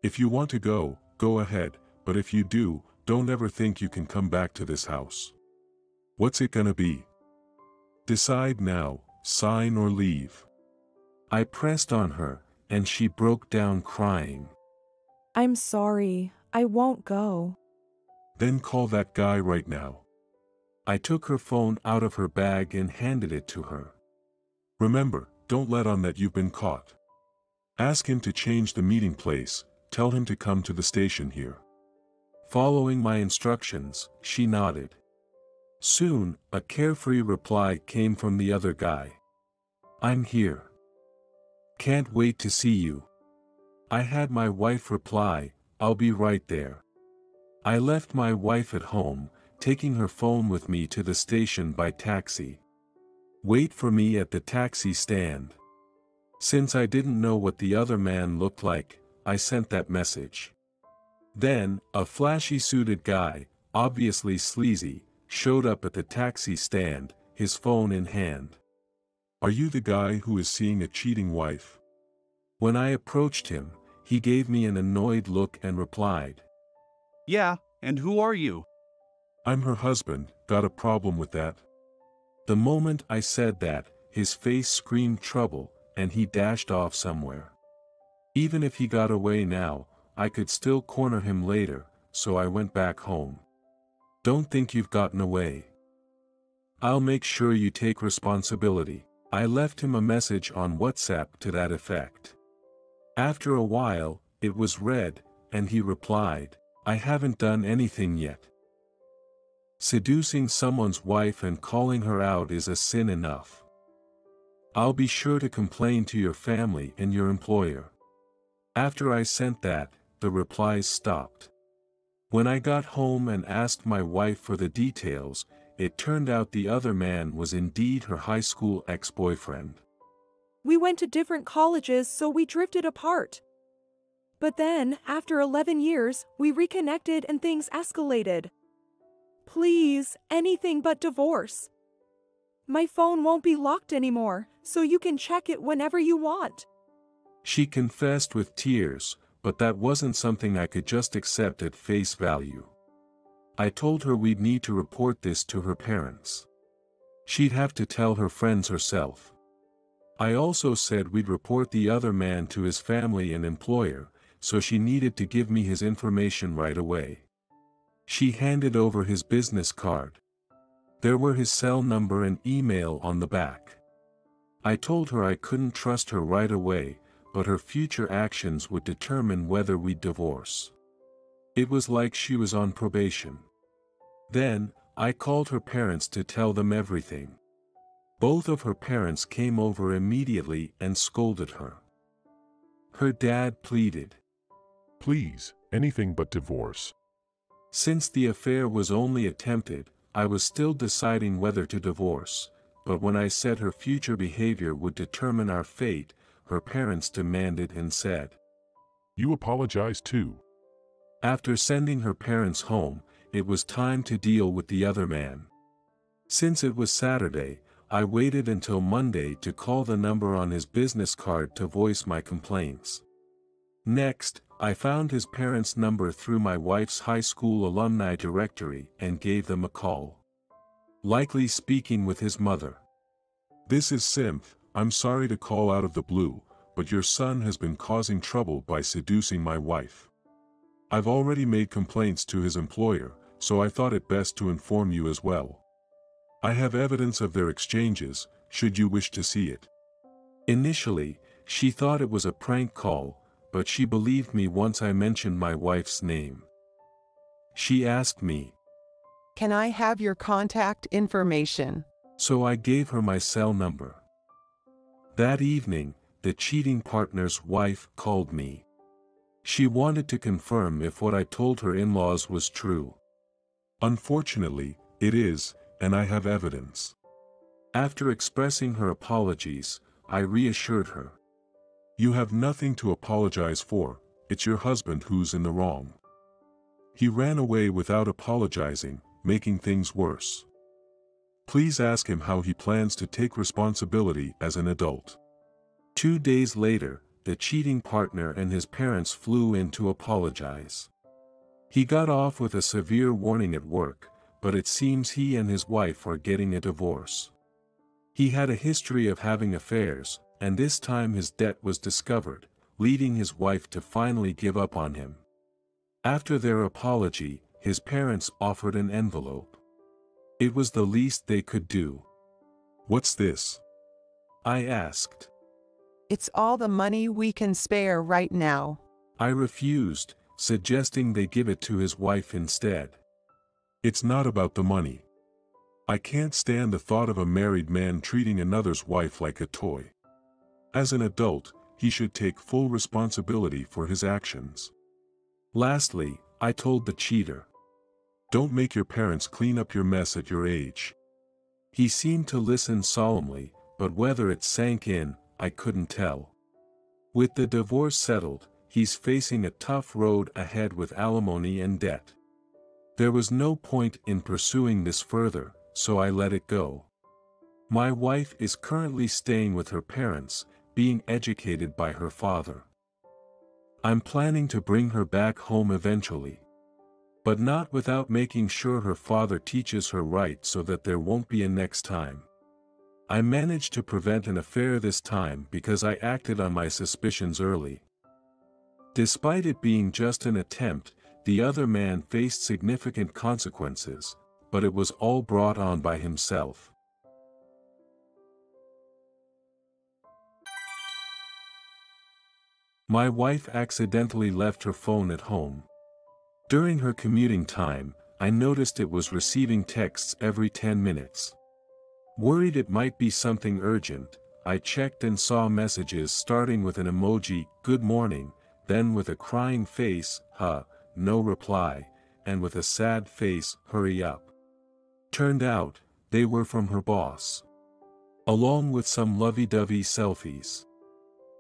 If you want to go, go ahead, but if you do, don't ever think you can come back to this house. What's it gonna be? Decide now, sign or leave. I pressed on her, and she broke down crying. I'm sorry, I won't go. Then call that guy right now. I took her phone out of her bag and handed it to her. Remember, don't let on that you've been caught. Ask him to change the meeting place, tell him to come to the station here. Following my instructions, she nodded. Soon, a carefree reply came from the other guy. I'm here. Can't wait to see you. I had my wife reply, I'll be right there. I left my wife at home, taking her phone with me to the station by taxi. Wait for me at the taxi stand. Since I didn't know what the other man looked like, I sent that message. Then, a flashy suited guy, obviously sleazy, showed up at the taxi stand, his phone in hand. Are you the guy who is seeing a cheating wife? When I approached him, he gave me an annoyed look and replied. Yeah, and who are you? I'm her husband, got a problem with that? The moment I said that, his face screamed trouble, and he dashed off somewhere. Even if he got away now, I could still corner him later, so I went back home. Don't think you've gotten away. I'll make sure you take responsibility. I left him a message on WhatsApp to that effect. After a while, it was read, and he replied, I haven't done anything yet. Seducing someone's wife and calling her out is a sin enough. I'll be sure to complain to your family and your employer. After I sent that, the replies stopped. When I got home and asked my wife for the details, it turned out the other man was indeed her high school ex-boyfriend. We went to different colleges, so we drifted apart. But then, after 11 years, we reconnected and things escalated. Please, anything but divorce. My phone won't be locked anymore, so you can check it whenever you want. She confessed with tears, but that wasn't something I could just accept at face value. I told her we'd need to report this to her parents. She'd have to tell her friends herself. I also said we'd report the other man to his family and employer, so she needed to give me his information right away. She handed over his business card. There were his cell number and email on the back. I told her I couldn't trust her right away, but her future actions would determine whether we'd divorce. It was like she was on probation. Then, I called her parents to tell them everything. Both of her parents came over immediately and scolded her. Her dad pleaded. Please, anything but divorce. Since the affair was only attempted, I was still deciding whether to divorce, but when I said her future behavior would determine our fate, her parents demanded and said. You apologize too. After sending her parents home, it was time to deal with the other man. Since it was Saturday, I waited until Monday to call the number on his business card to voice my complaints. Next, I found his parents' number through my wife's high school alumni directory and gave them a call. Likely speaking with his mother. This is Synth, I'm sorry to call out of the blue, but your son has been causing trouble by seducing my wife. I've already made complaints to his employer, so I thought it best to inform you as well. I have evidence of their exchanges, should you wish to see it. Initially, she thought it was a prank call, but she believed me once I mentioned my wife's name. She asked me, Can I have your contact information? So I gave her my cell number. That evening, the cheating partner's wife called me. She wanted to confirm if what I told her in-laws was true. Unfortunately, it is, and I have evidence. After expressing her apologies, I reassured her. You have nothing to apologize for, it's your husband who's in the wrong. He ran away without apologizing, making things worse. Please ask him how he plans to take responsibility as an adult. 2 days later, the cheating partner and his parents flew in to apologize. He got off with a severe warning at work, but it seems he and his wife are getting a divorce. He had a history of having affairs, and this time his debt was discovered, leading his wife to finally give up on him. After their apology, his parents offered an envelope. It was the least they could do. What's this? I asked. It's all the money we can spare right now. I refused, suggesting they give it to his wife instead. It's not about the money. I can't stand the thought of a married man treating another's wife like a toy. As an adult, he should take full responsibility for his actions. Lastly, I told the cheater. Don't make your parents clean up your mess at your age. He seemed to listen solemnly, but whether it sank in, I couldn't tell. With the divorce settled, he's facing a tough road ahead with alimony and debt. There was no point in pursuing this further, so I let it go. My wife is currently staying with her parents, being educated by her father. I'm planning to bring her back home eventually. But not without making sure her father teaches her right so that there won't be a next time. I managed to prevent an affair this time because I acted on my suspicions early. Despite it being just an attempt, the other man faced significant consequences, but it was all brought on by himself. My wife accidentally left her phone at home. During her commuting time, I noticed it was receiving texts every 10 minutes. Worried it might be something urgent, I checked and saw messages starting with an emoji, "Good morning," then with a crying face, no reply, and with a sad face, "Hurry up." Turned out, they were from her boss. Along with some lovey-dovey selfies.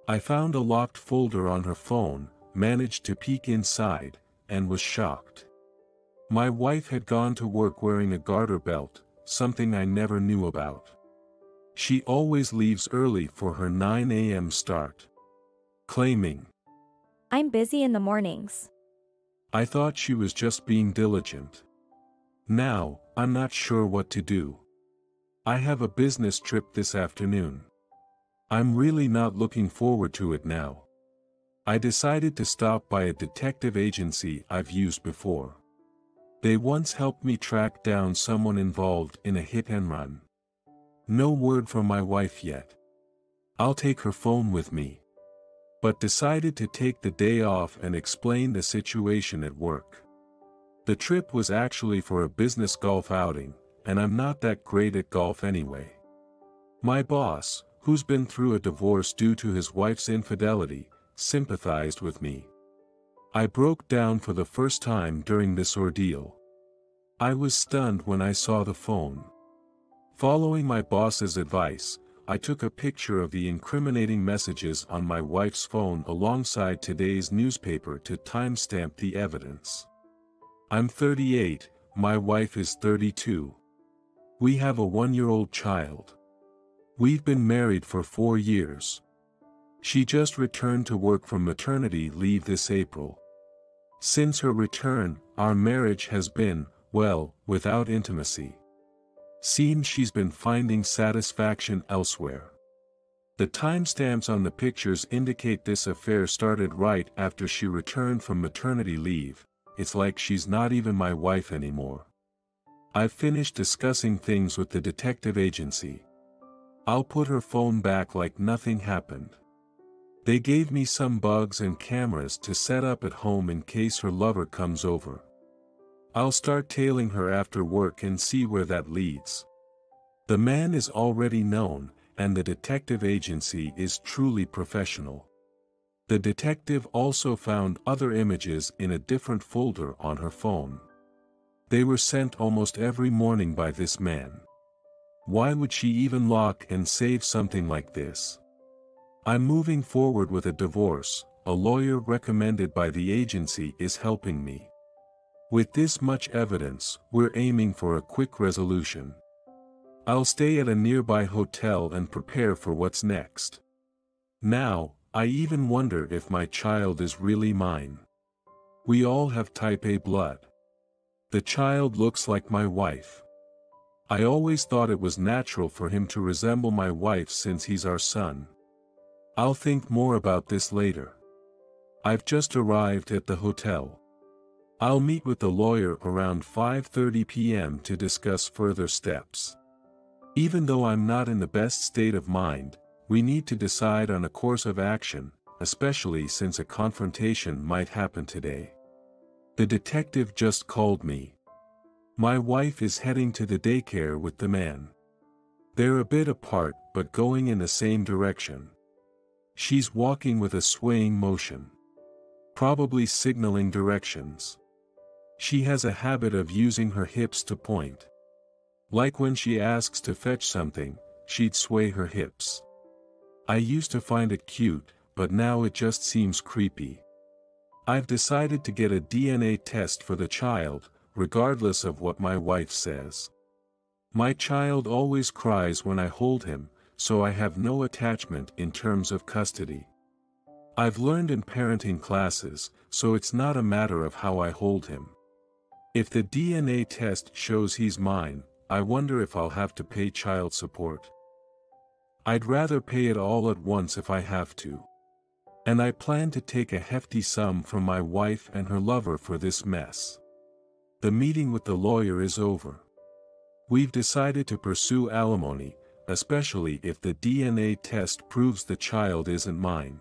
I found a locked folder on her phone, managed to peek inside, and was shocked. My wife had gone to work wearing a garter belt, something I never knew about. She always leaves early for her 9 a.m. start. Claiming, I'm busy in the mornings. I thought she was just being diligent. Now, I'm not sure what to do. I have a business trip this afternoon. I'm really not looking forward to it now. I decided to stop by a detective agency I've used before. They once helped me track down someone involved in a hit and run. No word from my wife yet. I'll take her phone with me. But decided to take the day off and explain the situation at work. The trip was actually for a business golf outing, and I'm not that great at golf anyway. My boss, who's been through a divorce due to his wife's infidelity, sympathized with me. I broke down for the first time during this ordeal. I was stunned when I saw the phone. Following my boss's advice, I took a picture of the incriminating messages on my wife's phone alongside today's newspaper to timestamp the evidence. I'm 38, my wife is 32. We have a 1-year-old child. We've been married for 4 years. She just returned to work from maternity leave this April. Since her return, our marriage has been, well, without intimacy. Seems she's been finding satisfaction elsewhere. The timestamps on the pictures indicate this affair started right after she returned from maternity leave. It's like she's not even my wife anymore. I've finished discussing things with the detective agency. I'll put her phone back like nothing happened. They gave me some bugs and cameras to set up at home in case her lover comes over. I'll start tailing her after work and see where that leads. The man is already known, and the detective agency is truly professional. The detective also found other images in a different folder on her phone. They were sent almost every morning by this man. Why would she even lock and save something like this? I'm moving forward with a divorce. A lawyer recommended by the agency is helping me. With this much evidence, we're aiming for a quick resolution. I'll stay at a nearby hotel and prepare for what's next. Now, I even wonder if my child is really mine. We all have type A blood. The child looks like my wife. I always thought it was natural for him to resemble my wife since he's our son. I'll think more about this later. I've just arrived at the hotel. I'll meet with the lawyer around 5:30 p.m. to discuss further steps. Even though I'm not in the best state of mind, we need to decide on a course of action, especially since a confrontation might happen today. The detective just called me. My wife is heading to the daycare with the man. They're a bit apart but going in the same direction. She's walking with a swaying motion, probably signaling directions. She has a habit of using her hips to point. Like when she asks to fetch something, she'd sway her hips. I used to find it cute, but now it just seems creepy. I've decided to get a DNA test for the child, regardless of what my wife says. My child always cries when I hold him, so I have no attachment in terms of custody. I've learned in parenting classes, so it's not a matter of how I hold him. If the DNA test shows he's mine, I wonder if I'll have to pay child support. I'd rather pay it all at once if I have to. And I plan to take a hefty sum from my wife and her lover for this mess. The meeting with the lawyer is over. We've decided to pursue alimony, especially if the DNA test proves the child isn't mine.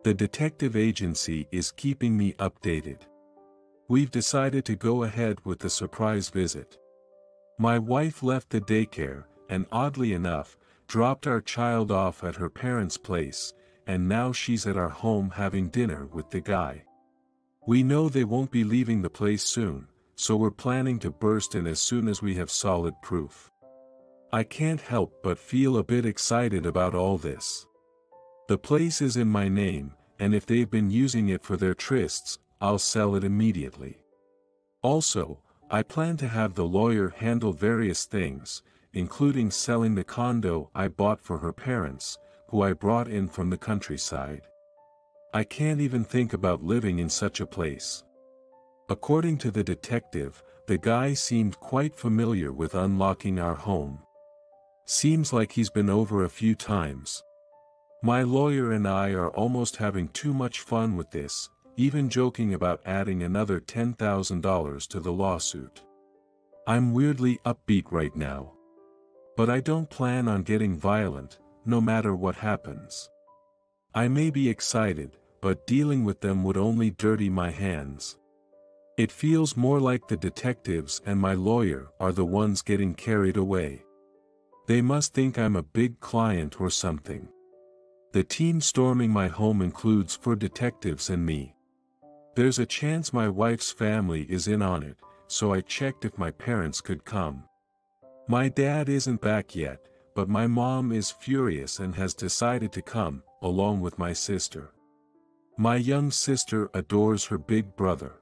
The detective agency is keeping me updated. We've decided to go ahead with the surprise visit. My wife left the daycare, and oddly enough, dropped our child off at her parents' place, and now she's at our home having dinner with the guy. We know they won't be leaving the place soon, so we're planning to burst in as soon as we have solid proof. I can't help but feel a bit excited about all this. The place is in my name, and if they've been using it for their trysts, I'll sell it immediately. Also, I plan to have the lawyer handle various things, including selling the condo I bought for her parents, who I brought in from the countryside. I can't even think about living in such a place. According to the detective, the guy seemed quite familiar with unlocking our home. Seems like he's been over a few times. My lawyer and I are almost having too much fun with this, even joking about adding another $10,000 to the lawsuit. I'm weirdly upbeat right now. But I don't plan on getting violent, no matter what happens. I may be excited, but dealing with them would only dirty my hands. It feels more like the detectives and my lawyer are the ones getting carried away. They must think I'm a big client or something. The team storming my home includes 4 detectives and me. There's a chance my wife's family is in on it, so I checked if my parents could come. My dad isn't back yet, but my mom is furious and has decided to come, along with my sister. My young sister adores her big brother.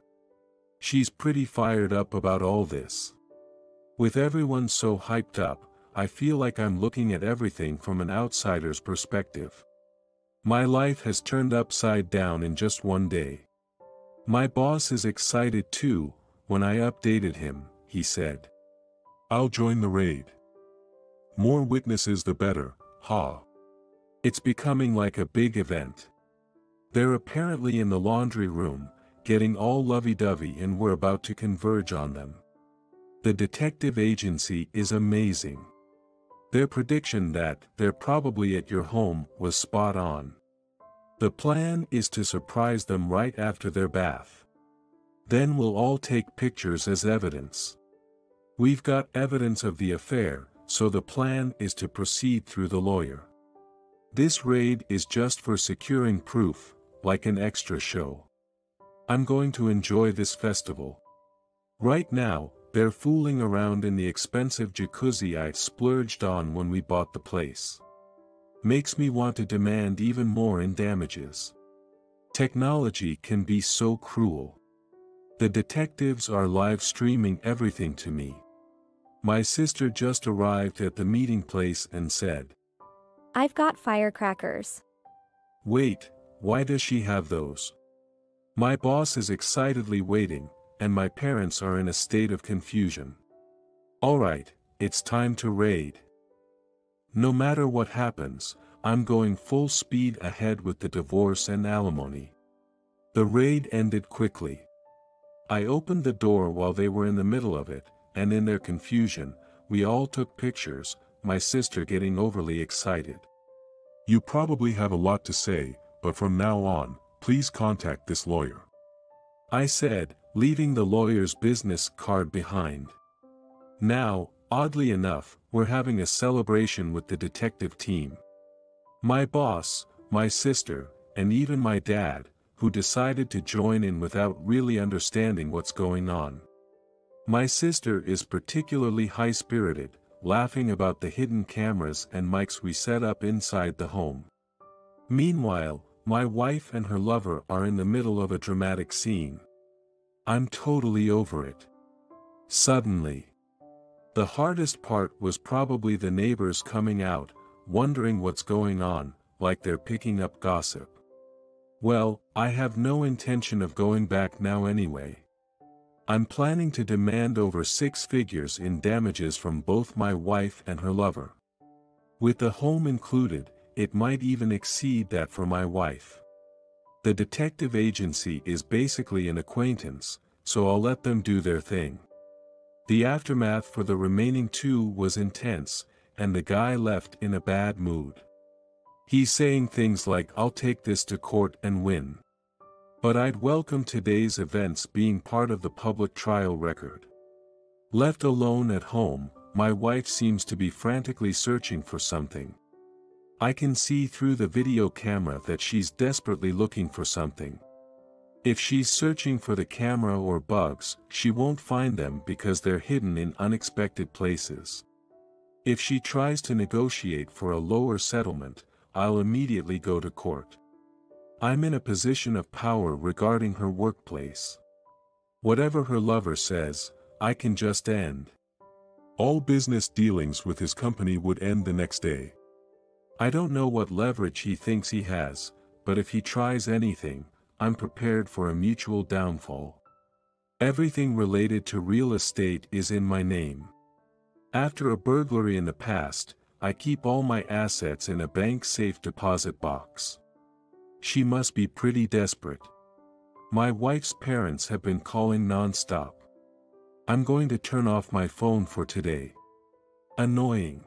She's pretty fired up about all this. With everyone so hyped up, I feel like I'm looking at everything from an outsider's perspective. My life has turned upside down in just one day. My boss is excited too. When I updated him, he said, "I'll join the raid. More witnesses the better, ha." It's becoming like a big event. They're apparently in the laundry room, getting all lovey-dovey, and we're about to converge on them. The detective agency is amazing. Their prediction that they're probably at your home was spot on. The plan is to surprise them right after their bath. Then we'll all take pictures as evidence. We've got evidence of the affair, so the plan is to proceed through the lawyer. This raid is just for securing proof, like an extra show. I'm going to enjoy this festival. Right now, they're fooling around in the expensive jacuzzi I splurged on when we bought the place. Makes me want to demand even more in damages. Technology can be so cruel. The detectives are live streaming everything to me. My sister just arrived at the meeting place and said, "I've got firecrackers." "Wait, why does she have those?" My boss is excitedly waiting, and my parents are in a state of confusion. Alright, it's time to raid. No matter what happens, I'm going full speed ahead with the divorce and alimony. The raid ended quickly. I opened the door while they were in the middle of it, and in their confusion, we all took pictures, my sister getting overly excited. You probably have a lot to say, but from now on, please contact this lawyer. I said, leaving the lawyer's business card behind. Now, oddly enough, we're having a celebration with the detective team. My boss, my sister, and even my dad, who decided to join in without really understanding what's going on. My sister is particularly high-spirited, laughing about the hidden cameras and mics we set up inside the home. Meanwhile, my wife and her lover are in the middle of a dramatic scene. I'm totally over it. Suddenly. The hardest part was probably the neighbors coming out, wondering what's going on, like they're picking up gossip. Well, I have no intention of going back now anyway. I'm planning to demand over 6 figures in damages from both my wife and her lover. With the home included, it might even exceed that for my wife. The detective agency is basically an acquaintance, so I'll let them do their thing. The aftermath for the remaining 2 was intense, and the guy left in a bad mood. He's saying things like, "I'll take this to court and win." But I'd welcome today's events being part of the public trial record. Left alone at home, my wife seems to be frantically searching for something. I can see through the video camera that she's desperately looking for something. If she's searching for the camera or bugs, she won't find them because they're hidden in unexpected places. If she tries to negotiate for a lower settlement, I'll immediately go to court. I'm in a position of power regarding her workplace. Whatever her lover says, I can just end. All business dealings with his company would end the next day. I don't know what leverage he thinks he has, but if he tries anything, I'm prepared for a mutual downfall. Everything related to real estate is in my name. After a burglary in the past, I keep all my assets in a bank safe deposit box. She must be pretty desperate. My wife's parents have been calling non-stop. I'm going to turn off my phone for today. Annoying.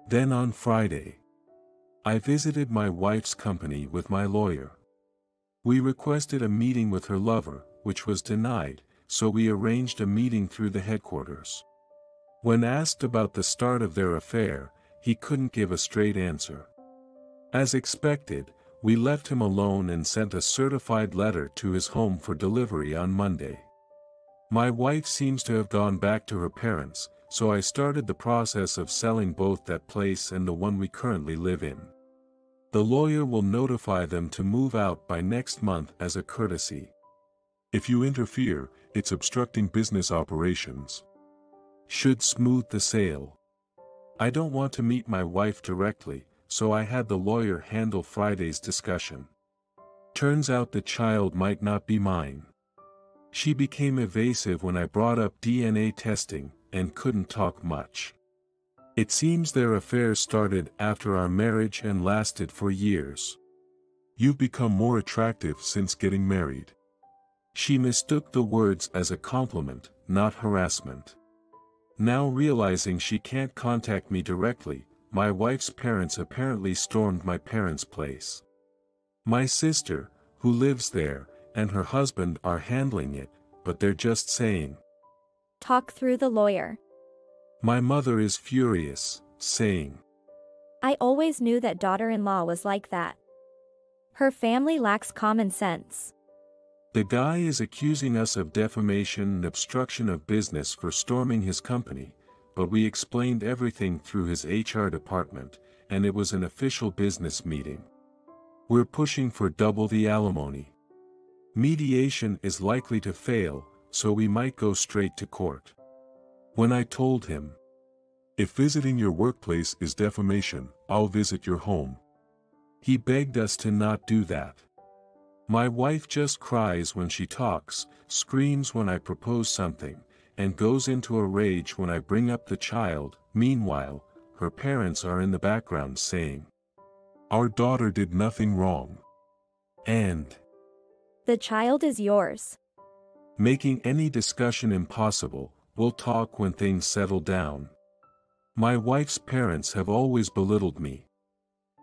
Then on Friday, I visited my wife's company with my lawyer. We requested a meeting with her lover, which was denied, so we arranged a meeting through the headquarters. When asked about the start of their affair, he couldn't give a straight answer. As expected, we left him alone and sent a certified letter to his home for delivery on Monday. My wife seems to have gone back to her parents, so I started the process of selling both that place and the one we currently live in. The lawyer will notify them to move out by next month as a courtesy. If you interfere, it's obstructing business operations. Should smooth the sale. I don't want to meet my wife directly, so I had the lawyer handle Friday's discussion. Turns out the child might not be mine. She became evasive when I brought up DNA testing, and couldn't talk much. It seems their affair started after our marriage and lasted for years. You've become more attractive since getting married. She mistook the words as a compliment, not harassment. Now realizing she can't contact me directly, my wife's parents apparently stormed my parents' place. My sister, who lives there, and her husband are handling it, but they're just saying. Talk through the lawyer. My mother is furious, saying. I always knew that daughter-in-law was like that. Her family lacks common sense. The guy is accusing us of defamation and obstruction of business for storming his company, but we explained everything through his HR department, and it was an official business meeting. We're pushing for double the alimony. Mediation is likely to fail, so we might go straight to court. When I told him, if visiting your workplace is defamation, I'll visit your home. He begged us to not do that. My wife just cries when she talks, screams when I propose something, and goes into a rage when I bring up the child. Meanwhile, her parents are in the background saying, Our daughter did nothing wrong. And The child is yours. making any discussion impossible, we'll talk when things settle down. My wife's parents have always belittled me.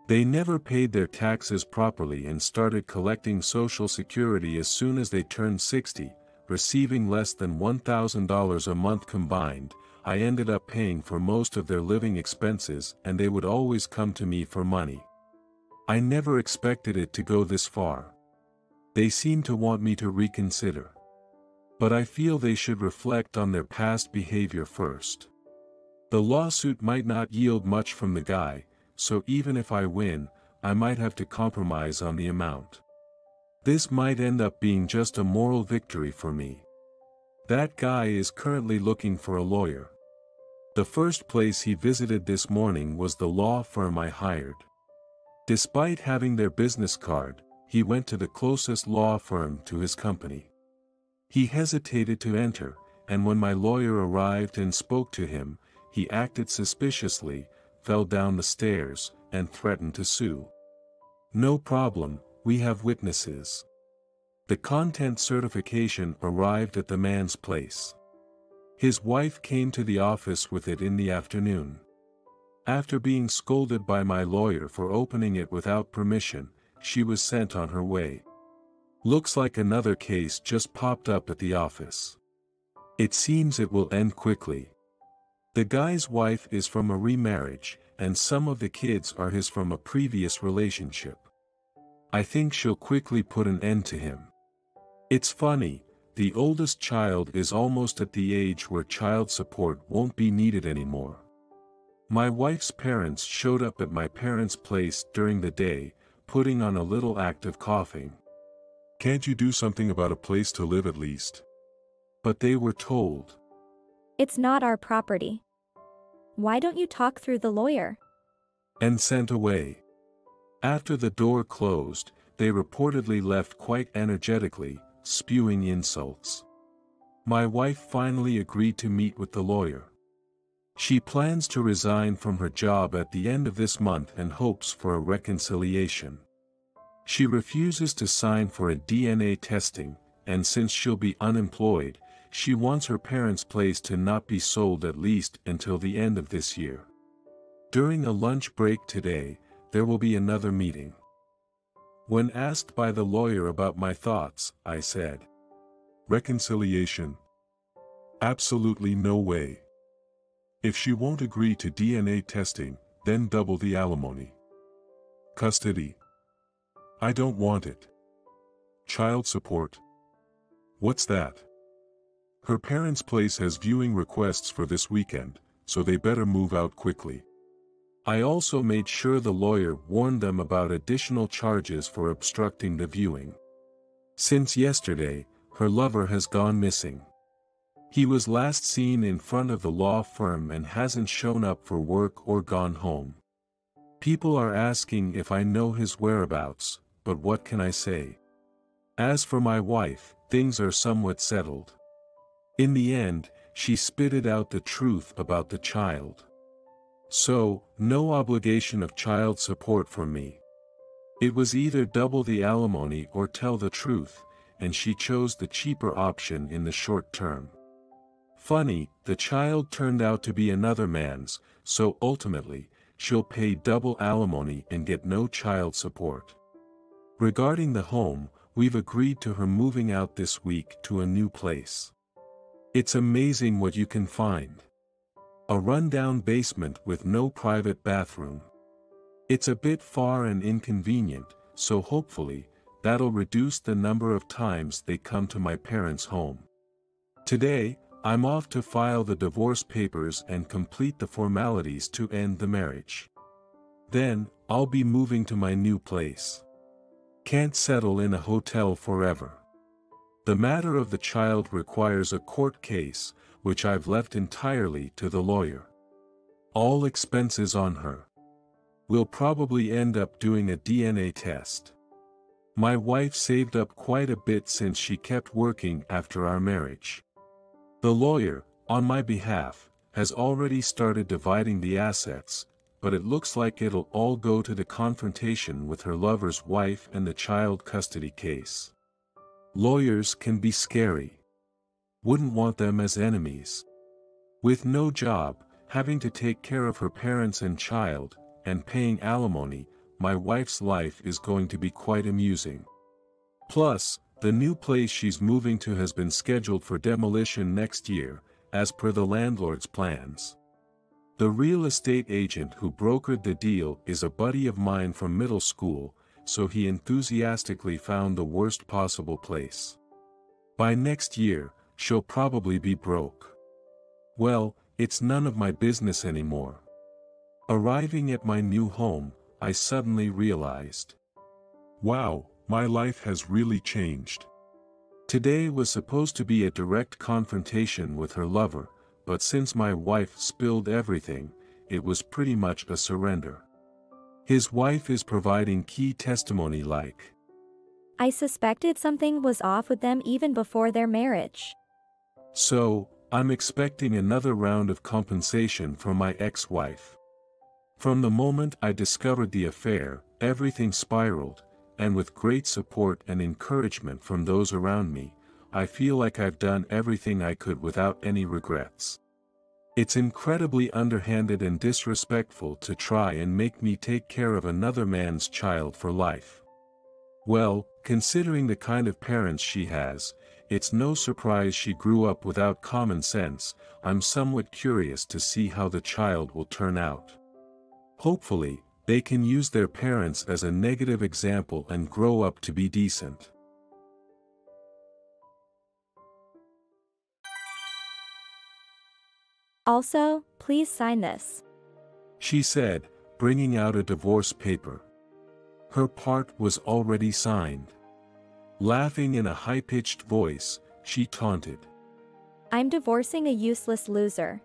They never paid their taxes properly and started collecting Social Security as soon as they turned 60, receiving less than $1,000 a month combined. I ended up paying for most of their living expenses and they would always come to me for money. I never expected it to go this far. They seem to want me to reconsider. But I feel they should reflect on their past behavior first. The lawsuit might not yield much from the guy, so even if I win, I might have to compromise on the amount. This might end up being just a moral victory for me. That guy is currently looking for a lawyer. The first place he visited this morning was the law firm I hired. Despite having their business card, he went to the closest law firm to his company. He hesitated to enter, and when my lawyer arrived and spoke to him, he acted suspiciously, fell down the stairs, and threatened to sue. No problem, we have witnesses. The content certification arrived at the man's place. His wife came to the office with it in the afternoon. After being scolded by my lawyer for opening it without permission, she was sent on her way. Looks like another case just popped up at the office. It seems it will end quickly. The guy's wife is from a remarriage, and some of the kids are his from a previous relationship. I think she'll quickly put an end to him. It's funny, the oldest child is almost at the age where child support won't be needed anymore. My wife's parents showed up at my parents' place during the day, putting on a little act of coughing. Can't you do something about a place to live at least? But they were told. It's not our property. Why don't you talk through the lawyer? And sent away. After the door closed, they reportedly left quite energetically, spewing insults. My wife finally agreed to meet with the lawyer. She plans to resign from her job at the end of this month and hopes for a reconciliation. She refuses to sign for a DNA testing, and since she'll be unemployed, she wants her parents' place to not be sold at least until the end of this year. During a lunch break today, there will be another meeting. When asked by the lawyer about my thoughts, I said, Reconciliation? Absolutely no way. If she won't agree to DNA testing, then double the alimony. Custody? I don't want it. Child support? What's that? Her parents' place has viewing requests for this weekend, so they better move out quickly. I also made sure the lawyer warned them about additional charges for obstructing the viewing. Since yesterday, her lover has gone missing. He was last seen in front of the law firm and hasn't shown up for work or gone home. People are asking if I know his whereabouts, but what can I say? As for my wife, things are somewhat settled. In the end, she spitted out the truth about the child. So, no obligation of child support from me. It was either double the alimony or tell the truth, and she chose the cheaper option in the short term. Funny, the child turned out to be another man's, so ultimately, she'll pay double alimony and get no child support. Regarding the home, we've agreed to her moving out this week to a new place. It's amazing what you can find. A rundown basement with no private bathroom. It's a bit far and inconvenient, so hopefully, that'll reduce the number of times they come to my parents' home. Today, I'm off to file the divorce papers and complete the formalities to end the marriage. Then, I'll be moving to my new place. Can't settle in a hotel forever. The matter of the child requires a court case, which I've left entirely to the lawyer. All expenses on her. We'll probably end up doing a DNA test. My wife saved up quite a bit since she kept working after our marriage. The lawyer, on my behalf, has already started dividing the assets, but it looks like it'll all go to the confrontation with her lover's wife and the child custody case. Lawyers can be scary. Wouldn't want them as enemies. With no job, having to take care of her parents and child, and paying alimony, my wife's life is going to be quite amusing. Plus, the new place she's moving to has been scheduled for demolition next year, as per the landlord's plans. The real estate agent who brokered the deal is a buddy of mine from middle school, so he enthusiastically found the worst possible place. By next year, she'll probably be broke. Well, it's none of my business anymore. Arriving at my new home, I suddenly realized, wow, my life has really changed. Today was supposed to be a direct confrontation with her lover, but since my wife spilled everything, it was pretty much a surrender. His wife is providing key testimony like, I suspected something was off with them even before their marriage. So, I'm expecting another round of compensation from my ex-wife. From the moment I discovered the affair, everything spiraled, and with great support and encouragement from those around me, I feel like I've done everything I could without any regrets. It's incredibly underhanded and disrespectful to try and make me take care of another man's child for life. Well, considering the kind of parents she has, it's no surprise she grew up without common sense. I'm somewhat curious to see how the child will turn out. Hopefully, they can use their parents as a negative example and grow up to be decent. Also, please sign this, she said, bringing out a divorce paper. Her part was already signed. Laughing in a high-pitched voice, she taunted, I'm divorcing a useless loser.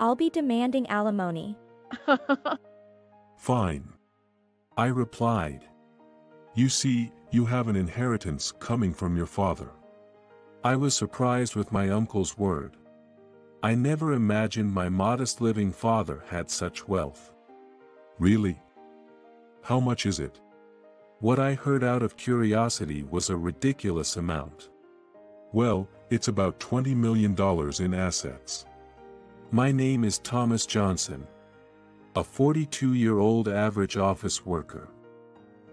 I'll be demanding alimony. Fine. I replied. You see, you have an inheritance coming from your father. I was surprised with my uncle's word. I never imagined my modest living father had such wealth. Really? How much is it? What I heard out of curiosity was a ridiculous amount. Well, it's about $20 million in assets. My name is Thomas Johnson, a 42-year-old average office worker.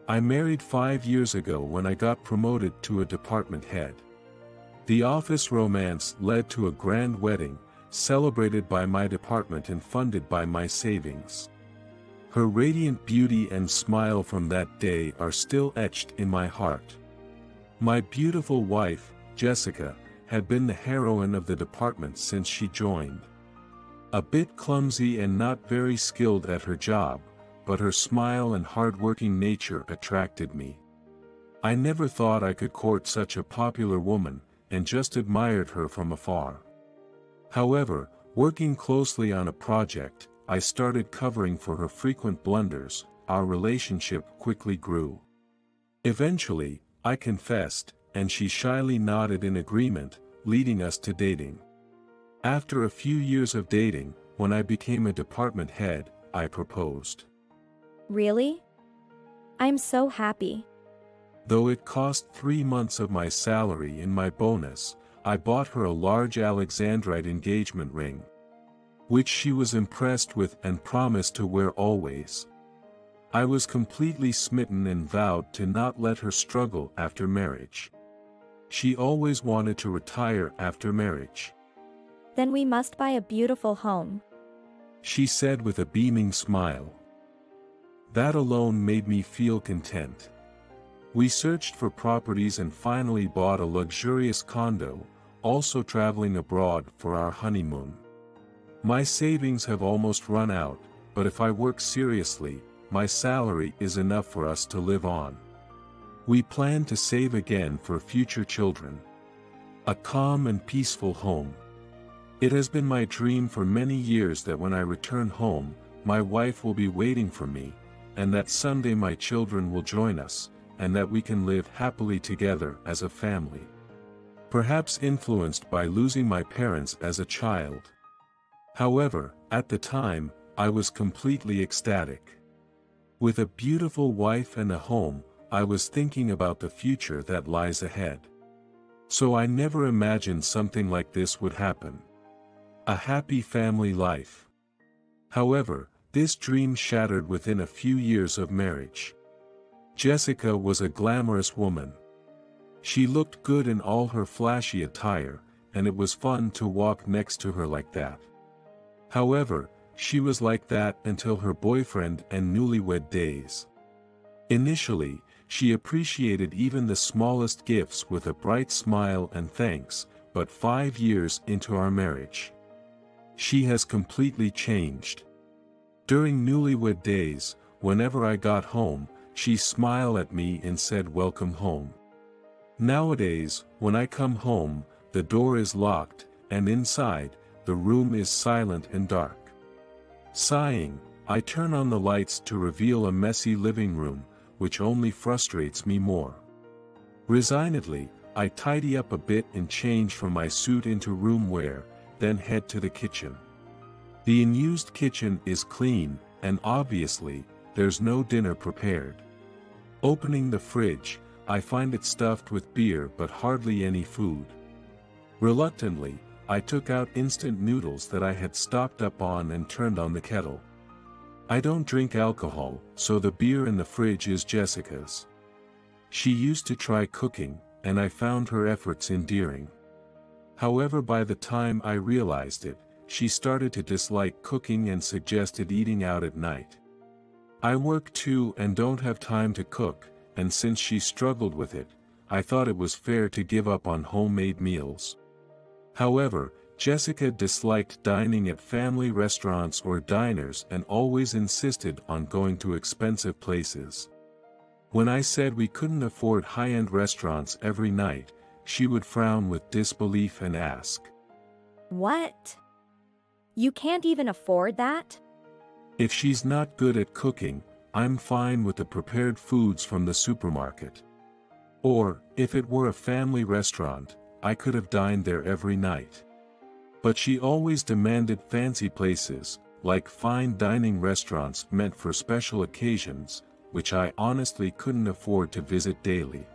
I married 5 years ago when I got promoted to a department head. The office romance led to a grand wedding, celebrated by my department and funded by my savings. Her radiant beauty and smile from that day are still etched in my heart. My beautiful wife, Jessica, had been the heroine of the department since she joined. A bit clumsy and not very skilled at her job, but her smile and hard-working nature attracted me. I never thought I could court such a popular woman, and just admired her from afar. However, working closely on a project, I started covering for her frequent blunders. Our relationship quickly grew. Eventually, I confessed, and she shyly nodded in agreement, leading us to dating. After a few years of dating, when I became a department head, I proposed. Really? I'm so happy. Though it cost 3 months of my salary in my bonus, I bought her a large Alexandrite engagement ring, which she was impressed with and promised to wear always. I was completely smitten and vowed to not let her struggle after marriage. She always wanted to retire after marriage. Then we must buy a beautiful home, she said with a beaming smile. That alone made me feel content. We searched for properties and finally bought a luxurious condo, also traveling abroad for our honeymoon. My savings have almost run out, but if I work seriously, my salary is enough for us to live on. We plan to save again for future children. A calm and peaceful home. It has been my dream for many years that when I return home, my wife will be waiting for me, and that someday my children will join us, and that we can live happily together as a family. Perhaps influenced by losing my parents as a child. However, at the time, I was completely ecstatic. With a beautiful wife and a home, I was thinking about the future that lies ahead. So I never imagined something like this would happen. A happy family life. However, this dream shattered within a few years of marriage. Jessica was a glamorous woman. She looked good in all her flashy attire, and it was fun to walk next to her like that. However, she was like that until her boyfriend and newlywed days. Initially, she appreciated even the smallest gifts with a bright smile and thanks, but 5 years into our marriage, she has completely changed. During newlywed days, whenever I got home, she smiled at me and said welcome home. Nowadays, when I come home, the door is locked, and inside, the room is silent and dark. Sighing, I turn on the lights to reveal a messy living room, which only frustrates me more. Resignedly, I tidy up a bit and change from my suit into room wear, then head to the kitchen. The unused kitchen is clean, and obviously, there's no dinner prepared. Opening the fridge, I find it stuffed with beer but hardly any food. Reluctantly, I took out instant noodles that I had stocked up on and turned on the kettle. I don't drink alcohol, so the beer in the fridge is Jessica's. She used to try cooking, and I found her efforts endearing. However, by the time I realized it, she started to dislike cooking and suggested eating out at night. I work too and don't have time to cook, and since she struggled with it, I thought it was fair to give up on homemade meals. However, Jessica disliked dining at family restaurants or diners and always insisted on going to expensive places. When I said we couldn't afford high-end restaurants every night, she would frown with disbelief and ask, "What? You can't even afford that?" If she's not good at cooking, I'm fine with the prepared foods from the supermarket. Or, if it were a family restaurant, I could have dined there every night. But she always demanded fancy places, like fine dining restaurants meant for special occasions, which I honestly couldn't afford to visit daily.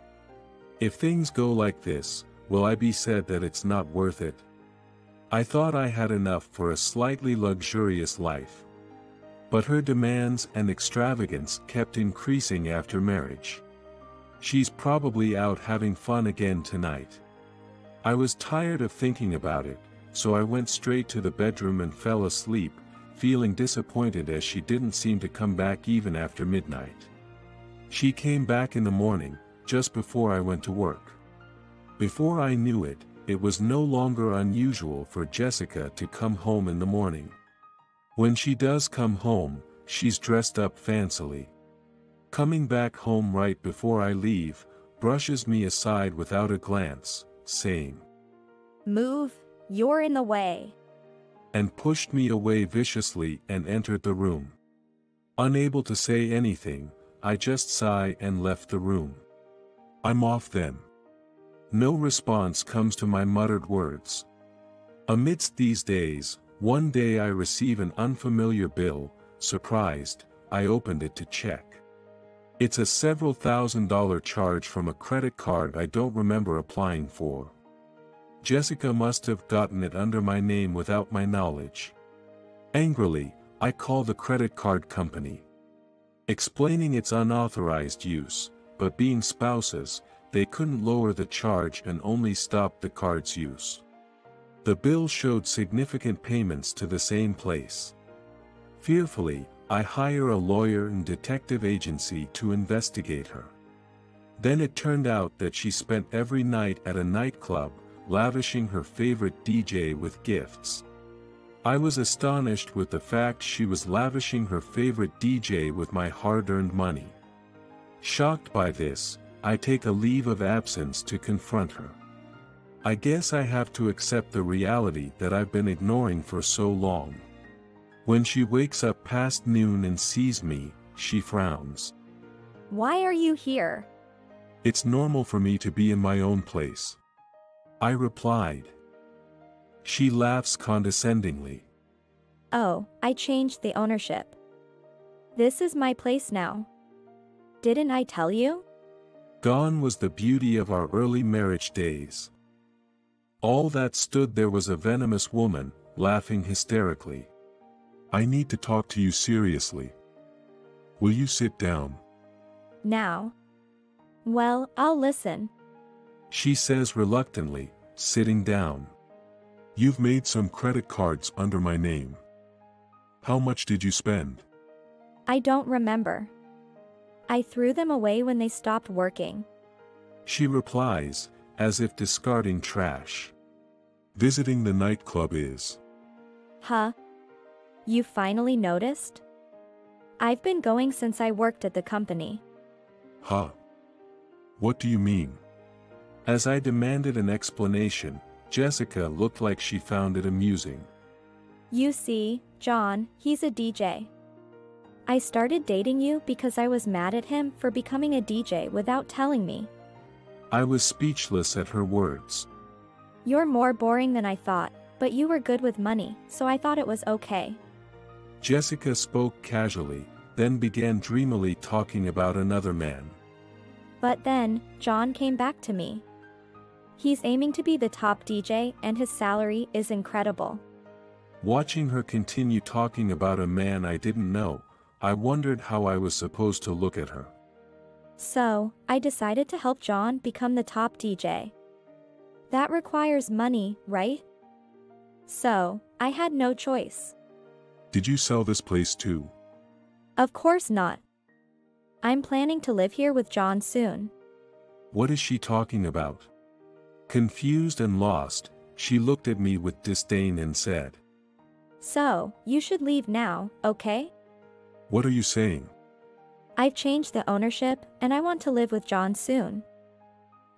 If things go like this, will I be said that it's not worth it? I thought I had enough for a slightly luxurious life. But her demands and extravagance kept increasing after marriage. She's probably out having fun again tonight. I was tired of thinking about it, so I went straight to the bedroom and fell asleep, feeling disappointed as she didn't seem to come back even after midnight. She came back in the morning, just before I went to work. Before I knew it, it was no longer unusual for Jessica to come home in the morning. When she does come home, she's dressed up fancily. Coming back home right before I leave, brushes me aside without a glance, saying, "Move, you're in the way," and pushed me away viciously and entered the room. Unable to say anything, I just sighed and left the room. I'm off then. No response comes to my muttered words. Amidst these days, one day I receive an unfamiliar bill. Surprised, I opened it to check. It's a several $1,000 charge from a credit card I don't remember applying for. Jessica must have gotten it under my name without my knowledge. Angrily, I call the credit card company, explaining its unauthorized use, but being spouses, they couldn't lower the charge and only stopped the card's use. The bill showed significant payments to the same place. Fearfully, I hire a lawyer and detective agency to investigate her. Then it turned out that she spent every night at a nightclub, lavishing her favorite DJ with gifts. I was astonished with the fact she was lavishing her favorite DJ with my hard-earned money. Shocked by this, I take a leave of absence to confront her. I guess I have to accept the reality that I've been ignoring for so long. When she wakes up past noon and sees me, she frowns. "Why are you here?" It's normal for me to be in my own place, I replied. She laughs condescendingly. Oh, I changed the ownership. This is my place now. Didn't I tell you? Gone was the beauty of our early marriage days. All that stood there was a venomous woman, laughing hysterically. I need to talk to you seriously. Will you sit down? Now? Well, I'll listen. She says reluctantly, sitting down. You've made some credit cards under my name. How much did you spend? I don't remember. I threw them away when they stopped working. She replies, as if discarding trash. Visiting the nightclub is. Huh? You finally noticed? I've been going since I worked at the company. Huh? What do you mean? As I demanded an explanation, Jessica looked like she found it amusing. You see, John, he's a DJ. I started dating you because I was mad at him for becoming a DJ without telling me. I was speechless at her words. You're more boring than I thought, but you were good with money, so I thought it was okay. Jessica spoke casually, then began dreamily talking about another man. But then, John came back to me. He's aiming to be the top DJ and his salary is incredible. Watching her continue talking about a man I didn't know, I wondered how I was supposed to look at her. So, I decided to help John become the top DJ. That requires money, right? So, I had no choice. Did you sell this place too? Of course not. I'm planning to live here with John soon. What is she talking about? Confused and lost, she looked at me with disdain and said, So, you should leave now, okay? What are you saying? I've changed the ownership and I want to live with John soon.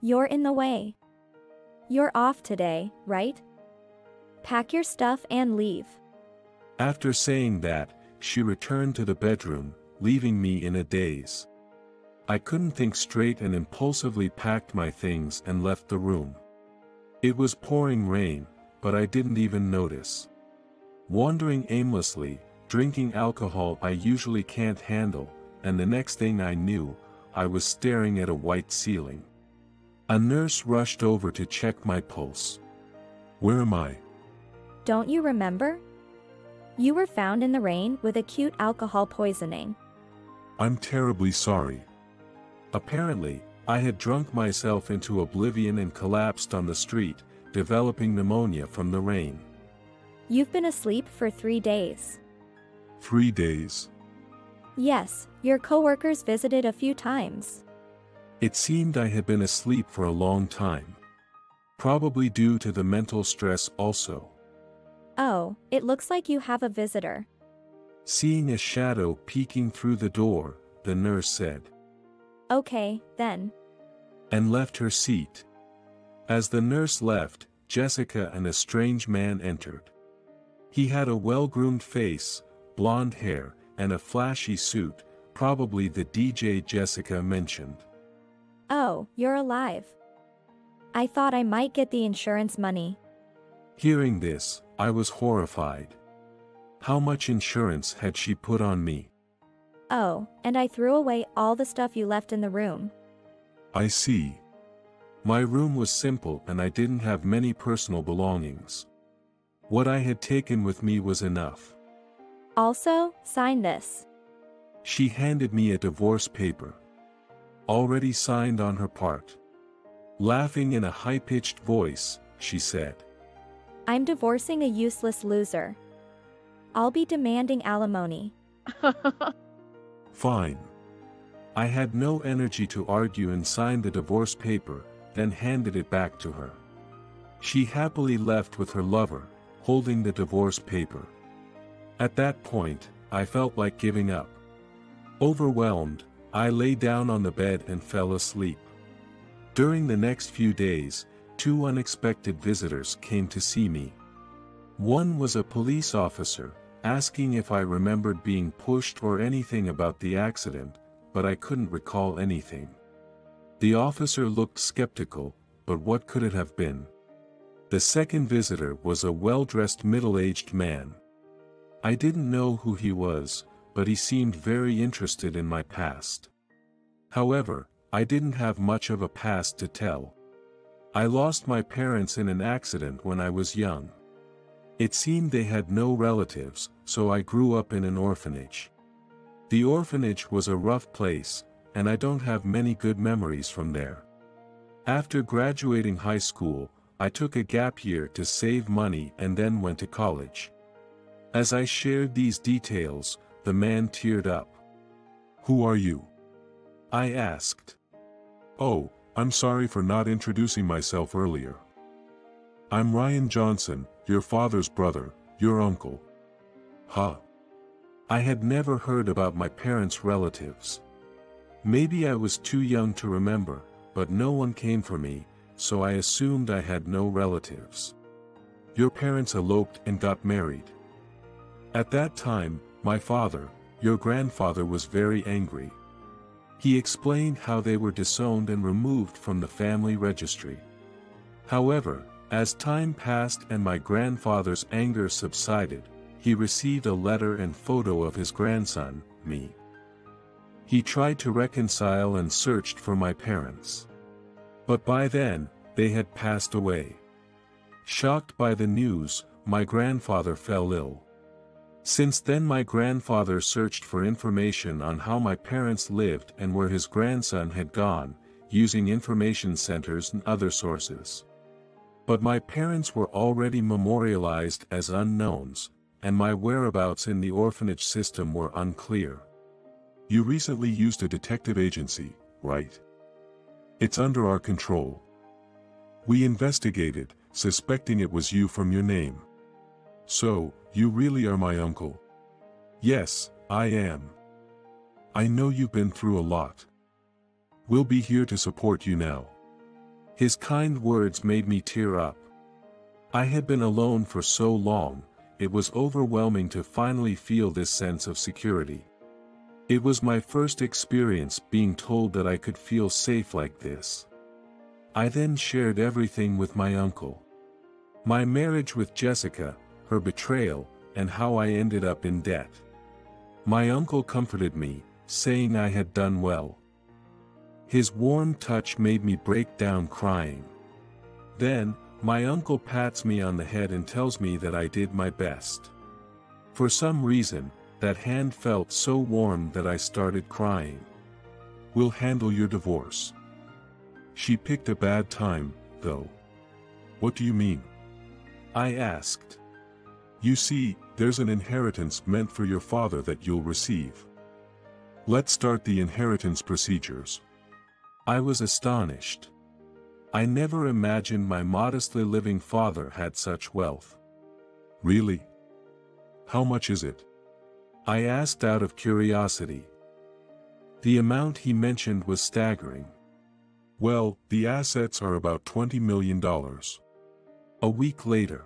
You're in the way. You're off today, right? Pack your stuff and leave. After saying that, she returned to the bedroom, leaving me in a daze. I couldn't think straight and impulsively packed my things and left the room. It was pouring rain, but I didn't even notice. Wandering aimlessly, drinking alcohol I usually can't handle, and the next thing I knew, I was staring at a white ceiling. A nurse rushed over to check my pulse. Where am I? Don't you remember? You were found in the rain with acute alcohol poisoning. I'm terribly sorry. Apparently, I had drunk myself into oblivion and collapsed on the street, developing pneumonia from the rain. You've been asleep for 3 days. 3 days? Yes, your coworkers visited a few times. It seemed I had been asleep for a long time. Probably due to the mental stress also. Oh, it looks like you have a visitor. Seeing a shadow peeking through the door, the nurse said. Okay, then. And left her seat. As the nurse left, Jessica and a strange man entered. He had a well-groomed face, blonde hair, and a flashy suit, probably the DJ Jessica mentioned. Oh, you're alive. I thought I might get the insurance money. Hearing this, I was horrified. How much insurance had she put on me? Oh, and I threw away all the stuff you left in the room. I see. My room was simple and I didn't have many personal belongings. What I had taken with me was enough. Also, sign this. She handed me a divorce paper. Already signed on her part. Laughing in a high-pitched voice, she said. I'm divorcing a useless loser. I'll be demanding alimony. Fine. I had no energy to argue and signed the divorce paper, then handed it back to her. She happily left with her lover, holding the divorce paper. At that point, I felt like giving up. Overwhelmed, I lay down on the bed and fell asleep. During the next few days, 2 unexpected visitors came to see me. One was a police officer, asking if I remembered being pushed or anything about the accident, but I couldn't recall anything. The officer looked skeptical, but what could it have been? The second visitor was a well-dressed middle-aged man. I didn't know who he was, but he seemed very interested in my past. However, I didn't have much of a past to tell. I lost my parents in an accident when I was young. It seemed they had no relatives, so I grew up in an orphanage. The orphanage was a rough place, and I don't have many good memories from there. After graduating high school, I took a gap year to save money and then went to college. As I shared these details, the man teared up. Who are you? I asked. Oh, I'm sorry for not introducing myself earlier. I'm Ryan Johnson, your father's brother, your uncle. Huh. I had never heard about my parents' relatives. Maybe I was too young to remember, but no one came for me, so I assumed I had no relatives. Your parents eloped and got married. At that time, my father, your grandfather, was very angry. He explained how they were disowned and removed from the family registry. However, as time passed and my grandfather's anger subsided, he received a letter and photo of his grandson, me. He tried to reconcile and searched for my parents. But by then, they had passed away. Shocked by the news, my grandfather fell ill. Since then my grandfather searched for information on how my parents lived and where his grandson had gone, using information centers and other sources. But my parents were already memorialized as unknowns, and my whereabouts in the orphanage system were unclear. You recently used a detective agency, right? It's under our control. We investigated, suspecting it was you from your name. So, you really are my uncle? Yes, I am. I know you've been through a lot. We'll be here to support you now. His kind words made me tear up. I had been alone for so long, it was overwhelming to finally feel this sense of security. It was my first experience being told that I could feel safe like this. I then shared everything with my uncle. My marriage with Jessica, her betrayal, and how I ended up in debt. My uncle comforted me, saying I had done well. His warm touch made me break down crying. Then, my uncle pats me on the head and tells me that I did my best. For some reason, that hand felt so warm that I started crying. We'll handle your divorce. She picked a bad time, though. What do you mean? I asked. You see, there's an inheritance meant for your father that you'll receive. Let's start the inheritance procedures. I was astonished. I never imagined my modestly living father had such wealth. Really? How much is it? I asked out of curiosity. The amount he mentioned was staggering. Well, the assets are about $20 million. A week later,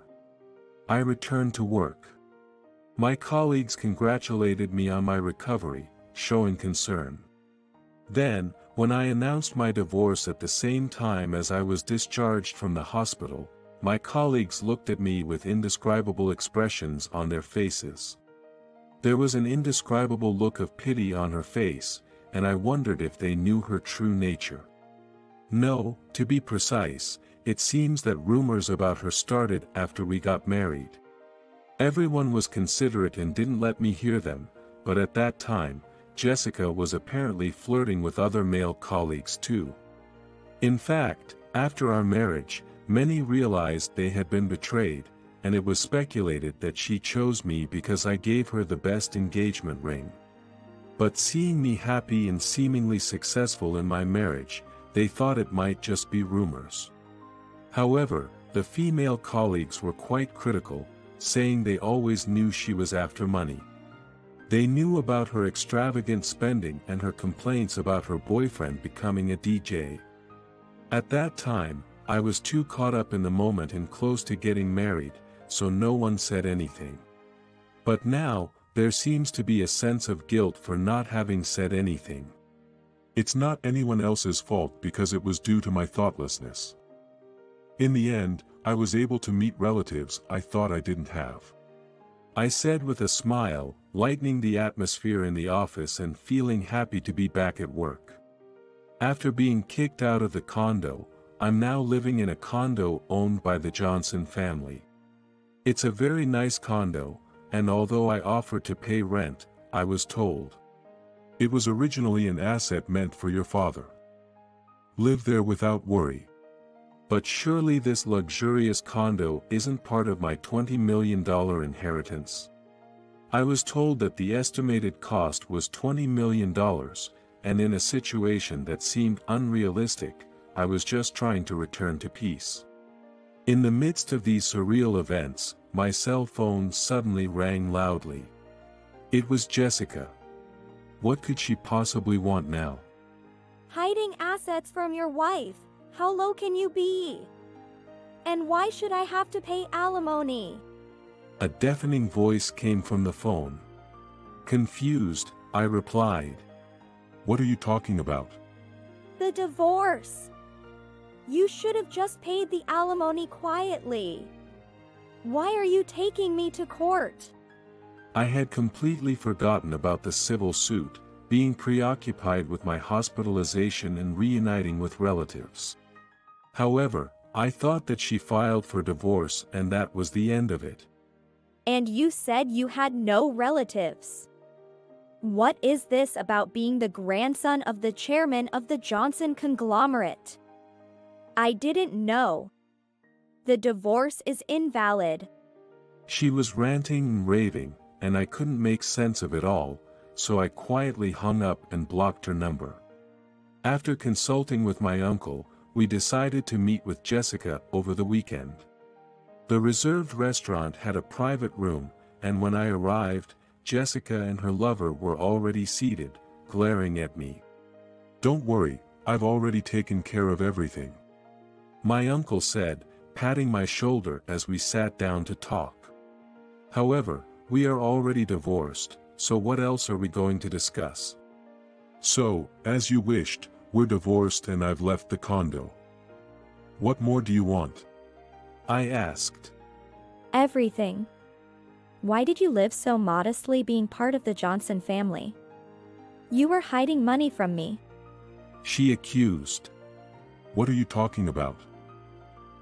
I returned to work. My colleagues congratulated me on my recovery, showing concern. Then, when I announced my divorce at the same time as I was discharged from the hospital, my colleagues looked at me with indescribable expressions on their faces. There was an indescribable look of pity on her face, and I wondered if they knew her true nature. No, to be precise, it seems that rumors about her started after we got married. Everyone was considerate and didn't let me hear them, but at that time, Jessica was apparently flirting with other male colleagues too. In fact, after our marriage, many realized they had been betrayed, and it was speculated that she chose me because I gave her the best engagement ring. But seeing me happy and seemingly successful in my marriage, they thought it might just be rumors. However, the female colleagues were quite critical, saying they always knew she was after money. They knew about her extravagant spending and her complaints about her boyfriend becoming a DJ. At that time, I was too caught up in the moment and close to getting married, so no one said anything. But now, there seems to be a sense of guilt for not having said anything. It's not anyone else's fault because it was due to my thoughtlessness. In the end, I was able to meet relatives I thought I didn't have. I said with a smile, lightening the atmosphere in the office and feeling happy to be back at work. After being kicked out of the condo, I'm now living in a condo owned by the Johnson family. It's a very nice condo, and although I offered to pay rent, I was told it was originally an asset meant for your father. Live there without worry. But surely this luxurious condo isn't part of my $20 million inheritance. I was told that the estimated cost was $20 million, and in a situation that seemed unrealistic, I was just trying to return to peace. In the midst of these surreal events, my cell phone suddenly rang loudly. It was Jessica. What could she possibly want now? Hiding assets from your wife. How low can you be? And why should I have to pay alimony? A deafening voice came from the phone. Confused, I replied. What are you talking about? The divorce. You should have just paid the alimony quietly. Why are you taking me to court? I had completely forgotten about the civil suit, being preoccupied with my hospitalization and reuniting with relatives. However, I thought that she filed for divorce and that was the end of it. And you said you had no relatives. What is this about being the grandson of the chairman of the Johnson conglomerate? I didn't know. The divorce is invalid. She was ranting and raving, and I couldn't make sense of it all, so I quietly hung up and blocked her number. After consulting with my uncle, we decided to meet with Jessica over the weekend. The reserved restaurant had a private room, and when I arrived, Jessica and her lover were already seated, glaring at me. Don't worry, I've already taken care of everything. My uncle said, patting my shoulder as we sat down to talk. However, we are already divorced, so what else are we going to discuss? So, as you wished, we're divorced and I've left the condo. What more do you want? I asked. Everything. Why did you live so modestly being part of the Johnson family? You were hiding money from me. She accused. What are you talking about?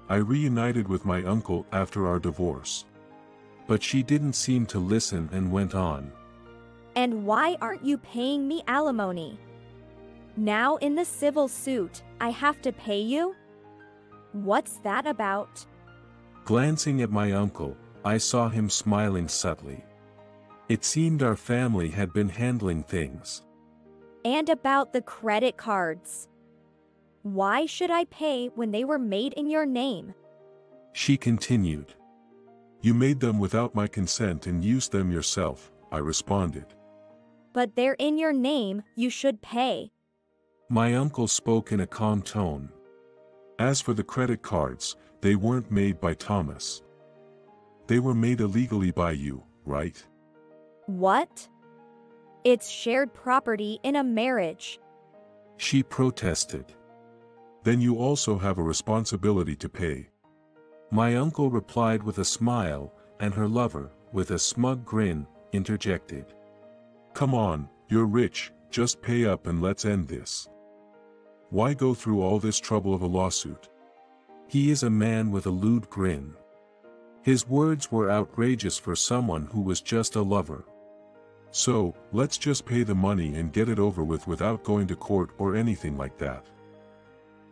I reunited with my uncle after our divorce. But she didn't seem to listen and went on. And why aren't you paying me alimony? Now in the civil suit, I have to pay you? What's that about? Glancing at my uncle, I saw him smiling subtly. It seemed our family had been handling things. And about the credit cards. Why should I pay when they were made in your name? She continued. You made them without my consent and used them yourself, I responded. But they're in your name, you should pay. My uncle spoke in a calm tone. As for the credit cards, they weren't made by Thomas. They were made illegally by you, right? What? It's shared property in a marriage. She protested. Then you also have a responsibility to pay. My uncle replied with a smile, and her lover, with a smug grin, interjected. Come on, you're rich, just pay up and let's end this. Why go through all this trouble of a lawsuit? He is a man with a lewd grin. His words were outrageous for someone who was just a lover. So, let's just pay the money and get it over with without going to court or anything like that.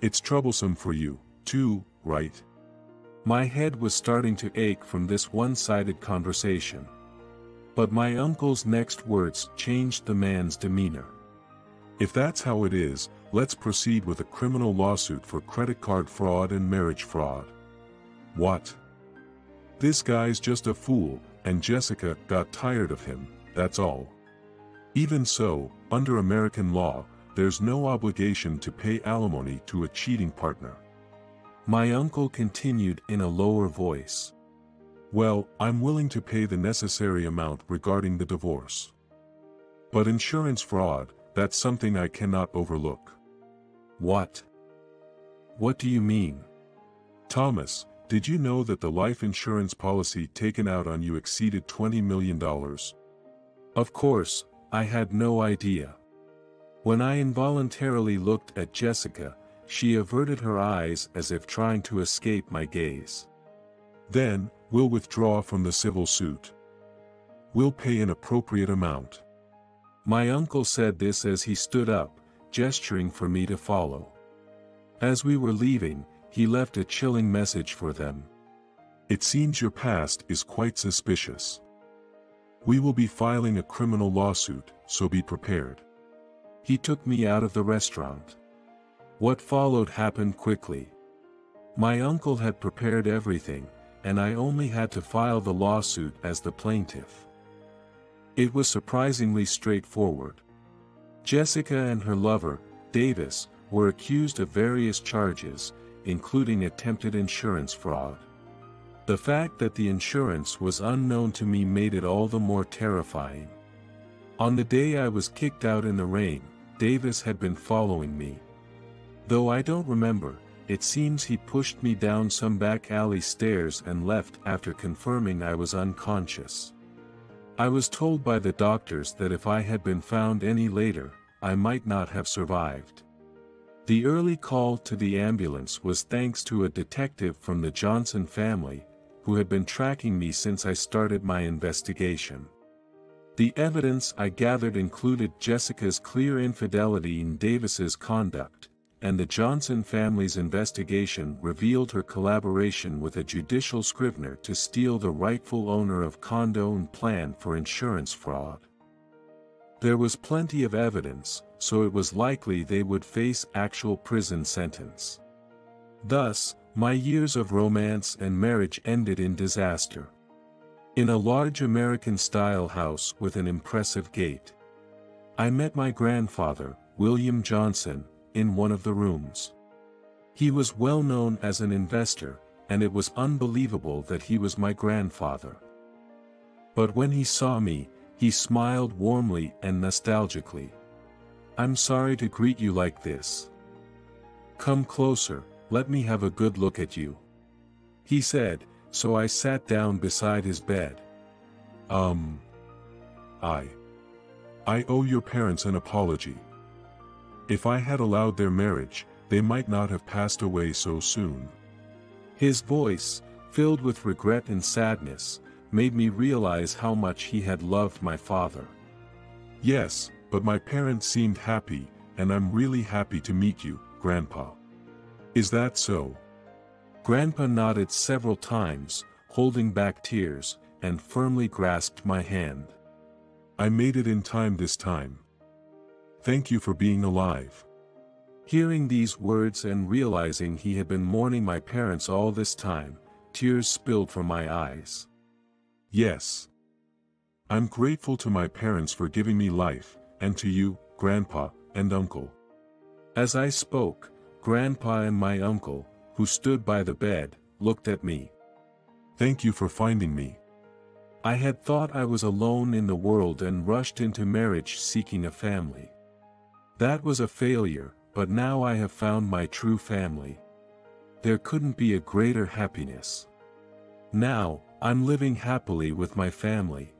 It's troublesome for you, too, right? My head was starting to ache from this one-sided conversation. But my uncle's next words changed the man's demeanor. If that's how it is, let's proceed with a criminal lawsuit for credit card fraud and marriage fraud. What? This guy's just a fool, and Jessica got tired of him, that's all. Even so, under American law, there's no obligation to pay alimony to a cheating partner. My uncle continued in a lower voice. Well, I'm willing to pay the necessary amount regarding the divorce. But insurance fraud, that's something I cannot overlook. What? What do you mean? Thomas, Did you know that the life insurance policy taken out on you exceeded $20 million? Of course, I had no idea. When I involuntarily looked at Jessica, she averted her eyes as if trying to escape my gaze. Then, we'll withdraw from the civil suit. We'll pay an appropriate amount. My uncle said this as he stood up, gesturing for me to follow. As we were leaving, he left a chilling message for them. It seems your past is quite suspicious. We will be filing a criminal lawsuit, so be prepared. He took me out of the restaurant. What followed happened quickly. My uncle had prepared everything, and I only had to file the lawsuit as the plaintiff. It was surprisingly straightforward. Jessica and her lover, Davis, were accused of various charges, including attempted insurance fraud. The fact that the insurance was unknown to me made it all the more terrifying. On the day I was kicked out in the rain, Davis had been following me. Though I don't remember, it seems he pushed me down some back alley stairs and left after confirming I was unconscious. I was told by the doctors that if I had been found any later, I might not have survived. The early call to the ambulance was thanks to a detective from the Johnson family, who had been tracking me since I started my investigation. The evidence I gathered included Jessica's clear infidelity in Davis's conduct, and the Johnson family's investigation revealed her collaboration with a judicial scrivener to steal the rightful owner of condo and plan for insurance fraud. There was plenty of evidence, so it was likely they would face actual prison sentence. Thus, my years of romance and marriage ended in disaster. In a large American-style house with an impressive gate. I met my grandfather, William Johnson, in one of the rooms. He was well known as an investor, and it was unbelievable that he was my grandfather. But when he saw me, he smiled warmly and nostalgically. "I'm sorry to greet you like this. Come closer, let me have a good look at you," he said, so I sat down beside his bed. I owe your parents an apology. If I had allowed their marriage, they might not have passed away so soon." His voice, filled with regret and sadness, made me realize how much he had loved my father. "Yes, but my parents seemed happy, and I'm really happy to meet you, Grandpa. Is that so?" Grandpa nodded several times, holding back tears, and firmly grasped my hand. "I made it in time this time. Thank you for being alive." Hearing these words and realizing he had been mourning my parents all this time, tears spilled from my eyes. "Yes. I'm grateful to my parents for giving me life, and to you, Grandpa, and Uncle." As I spoke, Grandpa and my uncle, who stood by the bed, looked at me. "Thank you for finding me. I had thought I was alone in the world and rushed into marriage seeking a family. That was a failure, but now I have found my true family. There couldn't be a greater happiness. Now, I'm living happily with my family."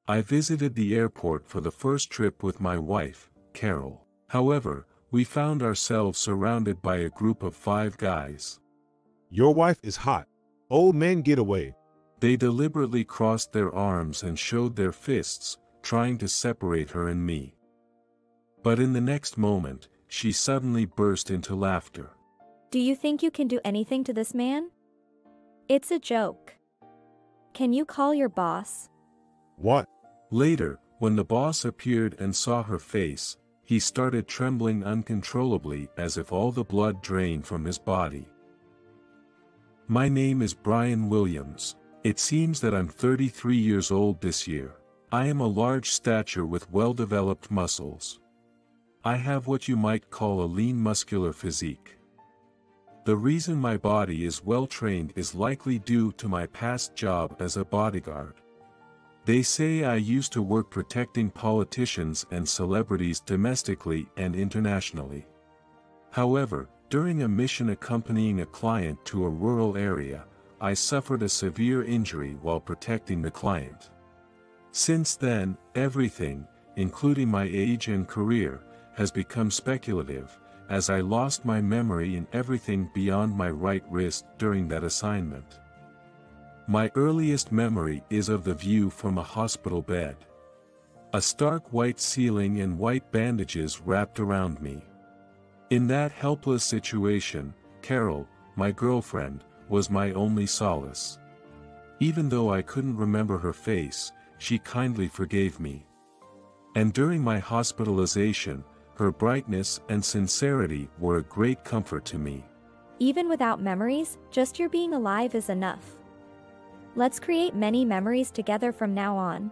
I visited the airport for the first trip with my wife, Carol. However, we found ourselves surrounded by a group of 5 guys. "Your wife is hot. Old men get away." They deliberately crossed their arms and showed their fists, trying to separate her and me. But in the next moment, she suddenly burst into laughter. Do you think you can do anything to this man? It's a joke. Can you call your boss? "What?" Later, when the boss appeared and saw her face, he started trembling uncontrollably as if all the blood drained from his body. "My name is Brian Williams. It seems that I'm 33 years old this year. I am a large stature with well-developed muscles. I have what you might call a lean muscular physique. The reason my body is well-trained is likely due to my past job as a bodyguard. They say I used to work protecting politicians and celebrities domestically and internationally. However, during a mission accompanying a client to a rural area, I suffered a severe injury while protecting the client. Since then, everything, including my age and career, has become speculative, as I lost my memory in everything beyond my right wrist during that assignment. My earliest memory is of the view from a hospital bed. A stark white ceiling and white bandages wrapped around me. In that helpless situation, Carol, my girlfriend, was my only solace. Even though I couldn't remember her face, she kindly forgave me. And during my hospitalization, her brightness and sincerity were a great comfort to me. Even without memories, just your being alive is enough. Let's create many memories together from now on.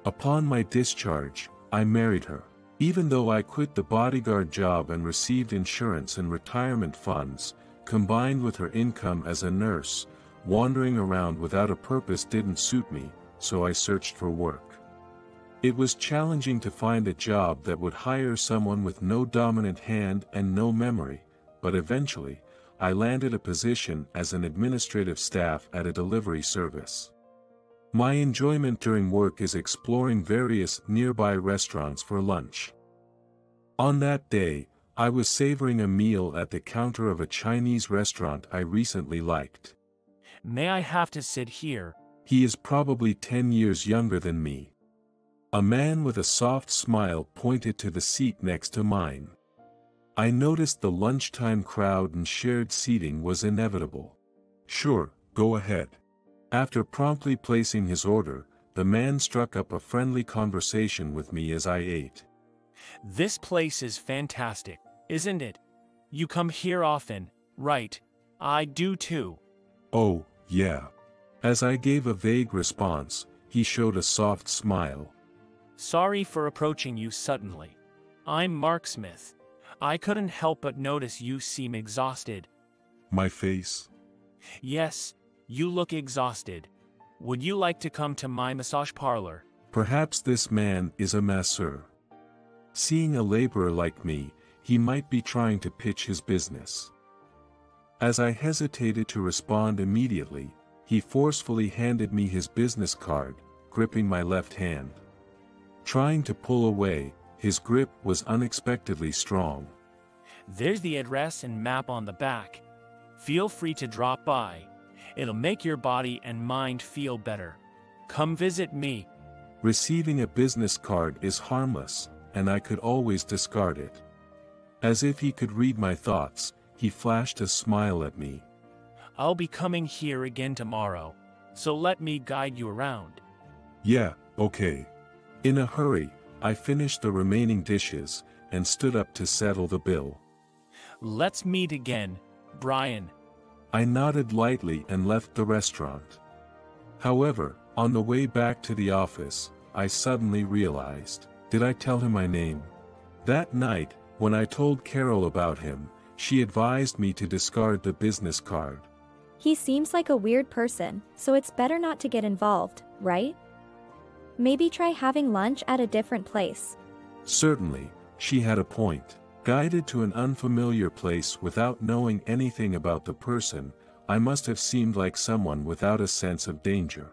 Upon my discharge, I married her. Even though I quit the bodyguard job and received insurance and retirement funds, combined with her income as a nurse, wandering around without a purpose didn't suit me, so I searched for work. It was challenging to find a job that would hire someone with no dominant hand and no memory, but eventually, I landed a position as an administrative staff at a delivery service. My enjoyment during work is exploring various nearby restaurants for lunch. On that day, I was savoring a meal at the counter of a Chinese restaurant I recently liked. May I have to sit here? He is probably 10 years younger than me. A man with a soft smile pointed to the seat next to mine. I noticed the lunchtime crowd and shared seating was inevitable. Sure, go ahead. After promptly placing his order, the man struck up a friendly conversation with me as I ate. This place is fantastic, isn't it? You come here often, right? I do too. Oh, yeah. As I gave a vague response, he showed a soft smile. Sorry for approaching you suddenly. I'm Mark Smith. I couldn't help but notice you seem exhausted. My face? Yes, you look exhausted. Would you like to come to my massage parlor? Perhaps this man is a masseur. Seeing a laborer like me, he might be trying to pitch his business. As I hesitated to respond immediately, he forcefully handed me his business card, gripping my left hand. Trying to pull away, his grip was unexpectedly strong. There's the address and map on the back. Feel free to drop by. It'll make your body and mind feel better. Come visit me. Receiving a business card is harmless, and I could always discard it. As if he could read my thoughts, he flashed a smile at me. I'll be coming here again tomorrow, so let me guide you around. Yeah, okay. In a hurry, I finished the remaining dishes, and stood up to settle the bill. Let's meet again, Brian. I nodded lightly and left the restaurant. However, on the way back to the office, I suddenly realized, did I tell him my name? That night, when I told Carol about him, she advised me to discard the business card. He seems like a weird person, so it's better not to get involved, right? Maybe try having lunch at a different place. Certainly, she had a point. Guided to an unfamiliar place without knowing anything about the person, I must have seemed like someone without a sense of danger.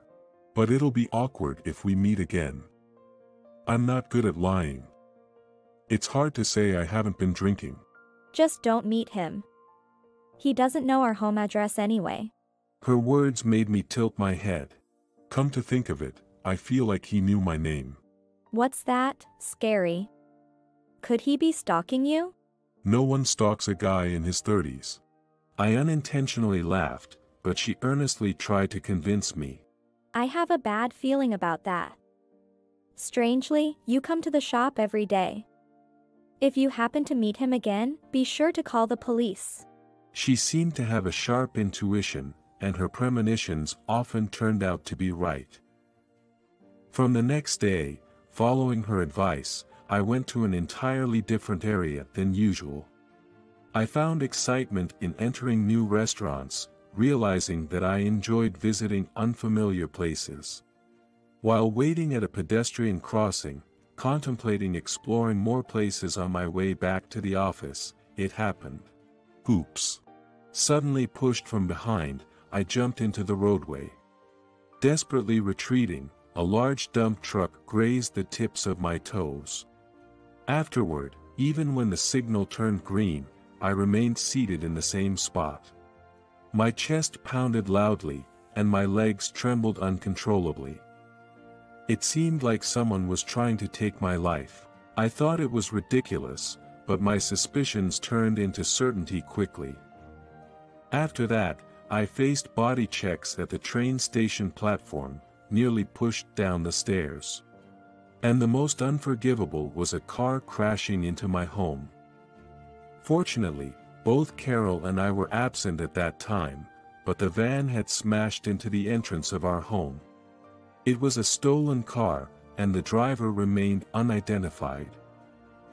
But it'll be awkward if we meet again. I'm not good at lying. It's hard to say I haven't been drinking. Just don't meet him. He doesn't know our home address anyway. Her words made me tilt my head. Come to think of it, I feel like he knew my name. What's that? Scary. Could he be stalking you? No one stalks a guy in his 30s. I unintentionally laughed, but she earnestly tried to convince me. I have a bad feeling about that. Strangely, you come to the shop every day. If you happen to meet him again, be sure to call the police. She seemed to have a sharp intuition, and her premonitions often turned out to be right. From the next day, following her advice, I went to an entirely different area than usual. I found excitement in entering new restaurants, realizing that I enjoyed visiting unfamiliar places. While waiting at a pedestrian crossing, contemplating exploring more places on my way back to the office, it happened. Oops. Suddenly pushed from behind, I jumped into the roadway. Desperately retreating, a large dump truck grazed the tips of my toes. Afterward, even when the signal turned green, I remained seated in the same spot. My chest pounded loudly, and my legs trembled uncontrollably. It seemed like someone was trying to take my life. I thought it was ridiculous, but my suspicions turned into certainty quickly. After that, I faced body checks at the train station platform, nearly pushed down the stairs. And the most unforgivable was a car crashing into my home. Fortunately, both Carol and I were absent at that time, but the van had smashed into the entrance of our home. It was a stolen car, and the driver remained unidentified.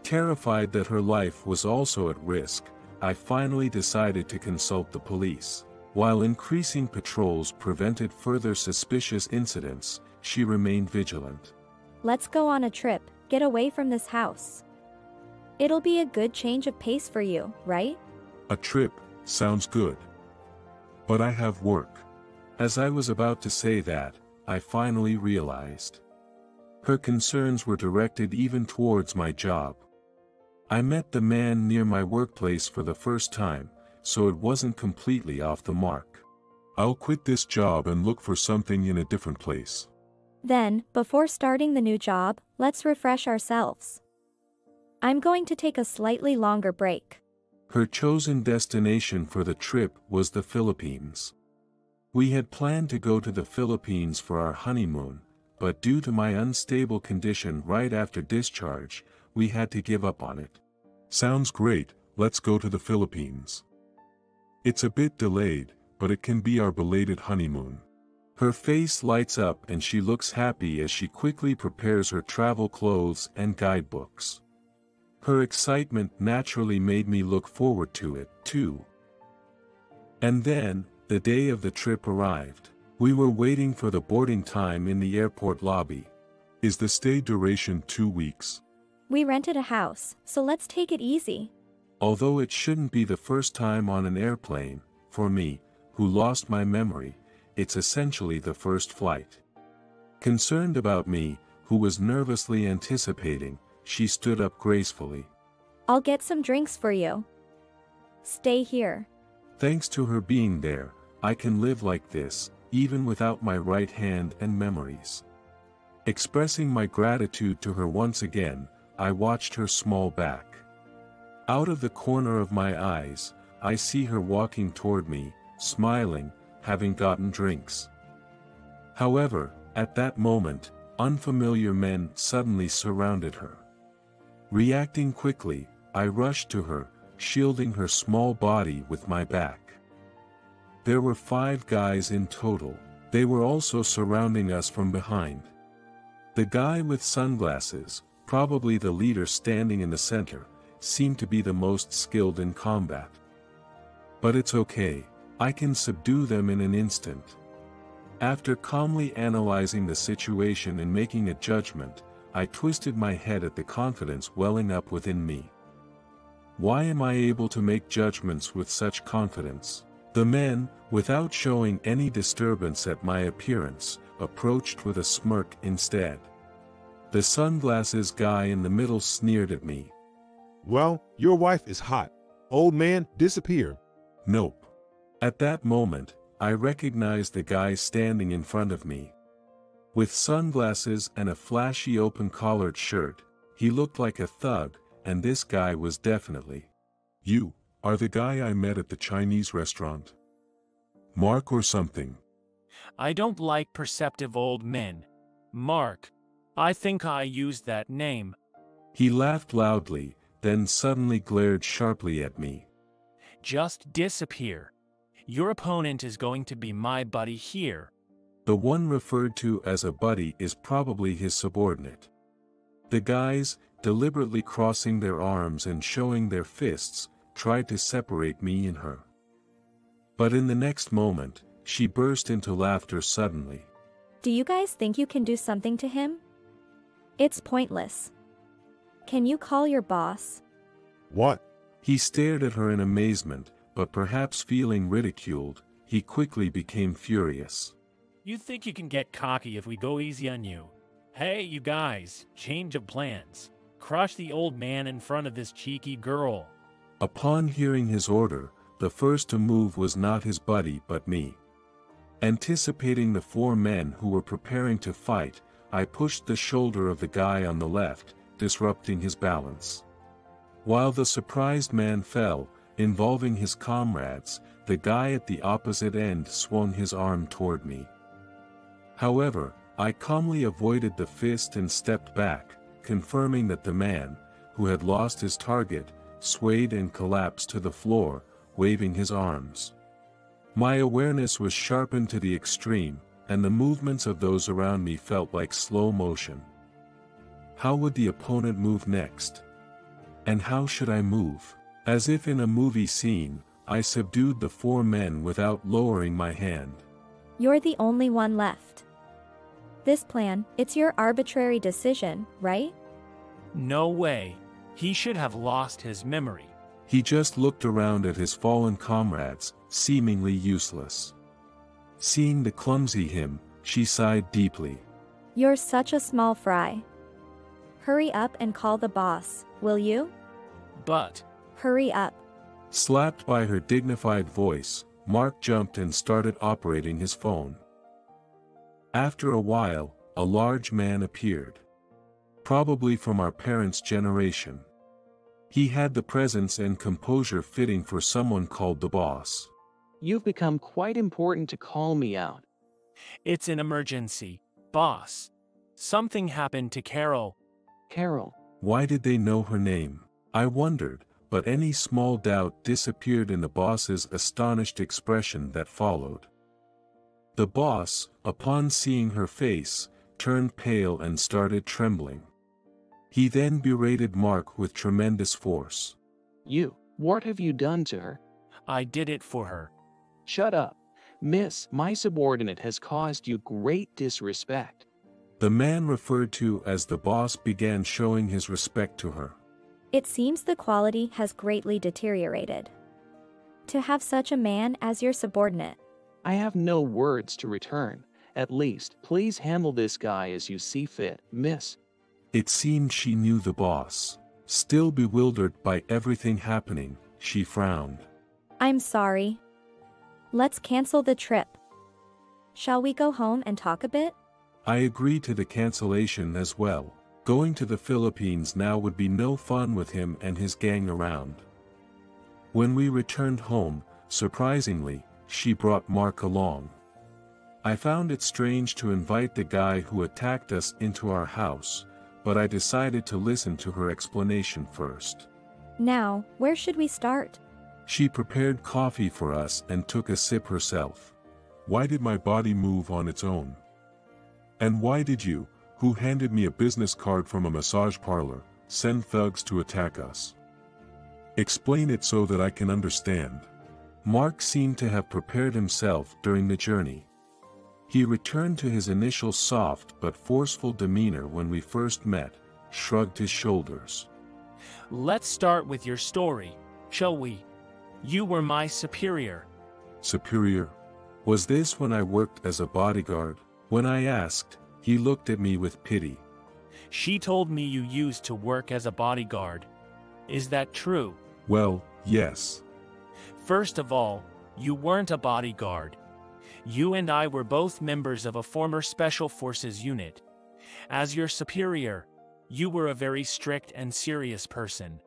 Terrified that her life was also at risk, I finally decided to consult the police. While increasing patrols prevented further suspicious incidents, she remained vigilant. Let's go on a trip, get away from this house. It'll be a good change of pace for you, right? A trip sounds good. But I have work. As I was about to say that, I finally realized. Her concerns were directed even towards my job. I met the man near my workplace for the first time, so it wasn't completely off the mark. I'll quit this job and look for something in a different place. Then, before starting the new job, let's refresh ourselves. I'm going to take a slightly longer break. Her chosen destination for the trip was the Philippines. We had planned to go to the Philippines for our honeymoon, but due to my unstable condition right after discharge, we had to give up on it. Sounds great, let's go to the Philippines. It's a bit delayed, but it can be our belated honeymoon. Her face lights up and she looks happy as she quickly prepares her travel clothes and guidebooks. Her excitement naturally made me look forward to it, too. And then, the day of the trip arrived. We were waiting for the boarding time in the airport lobby. Is the stay duration 2 weeks? We rented a house, so let's take it easy. Although it shouldn't be the first time on an airplane, for me, who lost my memory, it's essentially the first flight. Concerned about me, who was nervously anticipating, she stood up gracefully. I'll get some drinks for you. Stay here. Thanks to her being there, I can live like this, even without my right hand and memories. Expressing my gratitude to her once again, I watched her smile back. Out of the corner of my eyes, I see her walking toward me, smiling, having gotten drinks. However, at that moment, unfamiliar men suddenly surrounded her. Reacting quickly, I rushed to her, shielding her small body with my back. There were 5 guys in total. They were also surrounding us from behind. The guy with sunglasses, probably the leader standing in the center, seemed to be the most skilled in combat. But it's okay, I can subdue them in an instant. After calmly analyzing the situation and making a judgment, I twisted my head at the confidence welling up within me. Why am I able to make judgments with such confidence? The men, without showing any disturbance at my appearance, approached with a smirk instead. The sunglasses guy in the middle sneered at me. Well, your wife is hot. Old man, disappear. Nope. At that moment, I recognized the guy standing in front of me. With sunglasses and a flashy open-collared shirt, he looked like a thug, and this guy was definitely. You are the guy I met at the Chinese restaurant. Mark or something. I don't like perceptive old men. Mark. I think I used that name. He laughed loudly, then suddenly glared sharply at me. Just disappear. Your opponent is going to be my buddy here. The one referred to as a buddy is probably his subordinate. The guys, deliberately crossing their arms and showing their fists, tried to separate me and her. But in the next moment, she burst into laughter suddenly. Do you guys think you can do something to him? It's pointless. Can you call your boss? What? He stared at her in amazement, but perhaps feeling ridiculed, he quickly became furious. You think you can get cocky if we go easy on you? Hey, you guys, change of plans. Crush the old man in front of this cheeky girl. Upon hearing his order, the first to move was not his buddy but me. Anticipating the 4 men who were preparing to fight, I pushed the shoulder of the guy on the left, disrupting his balance. While the surprised man fell, involving his comrades, the guy at the opposite end swung his arm toward me. However, I calmly avoided the fist and stepped back, confirming that the man, who had lost his target, swayed and collapsed to the floor, waving his arms. My awareness was sharpened to the extreme, and the movements of those around me felt like slow motion. How would the opponent move next? And how should I move? As if in a movie scene, I subdued the 4 men without lowering my hand. You're the only one left. This plan, it's your arbitrary decision, right? No way. He should have lost his memory. He just looked around at his fallen comrades, seemingly useless. Seeing the clumsy him, she sighed deeply. You're such a small fry. Hurry up and call the boss, will you? But... Hurry up. Slapped by her dignified voice, Mark jumped and started operating his phone. After a while, a large man appeared. Probably from our parents' generation. He had the presence and composure fitting for someone called the boss. You've become quite important to call me out. It's an emergency, boss. Something happened to Carol. Carol. Why did they know her name? I wondered, but any small doubt disappeared in the boss's astonished expression that followed. The boss, upon seeing her face, turned pale and started trembling. He then berated Mark with tremendous force. What have you done to her? I did it for her. Shut up. Miss, my subordinate has caused you great disrespect. The man referred to as the boss began showing his respect to her. It seems the quality has greatly deteriorated. To have such a man as your subordinate. I have no words to return. At least, please handle this guy as you see fit, miss. It seemed she knew the boss. Still bewildered by everything happening, she frowned. I'm sorry. Let's cancel the trip. Shall we go home and talk a bit? I agreed to the cancellation as well. Going to the Philippines now would be no fun with him and his gang around. When we returned home, surprisingly, she brought Mark along. I found it strange to invite the guy who attacked us into our house, but I decided to listen to her explanation first. Now, where should we start? She prepared coffee for us and took a sip herself. Why did my body move on its own? And why did you, who handed me a business card from a massage parlor, send thugs to attack us? Explain it so that I can understand. Mark seemed to have prepared himself during the journey. He returned to his initial soft but forceful demeanor when we first met, shrugged his shoulders. Let's start with your story, shall we? You were my superior. Superior? Was this when I worked as a bodyguard? When I asked, he looked at me with pity. She told me you used to work as a bodyguard. Is that true? Well, yes. First of all, you weren't a bodyguard. You and I were both members of a former Special Forces unit. As your superior, you were a very strict and serious person.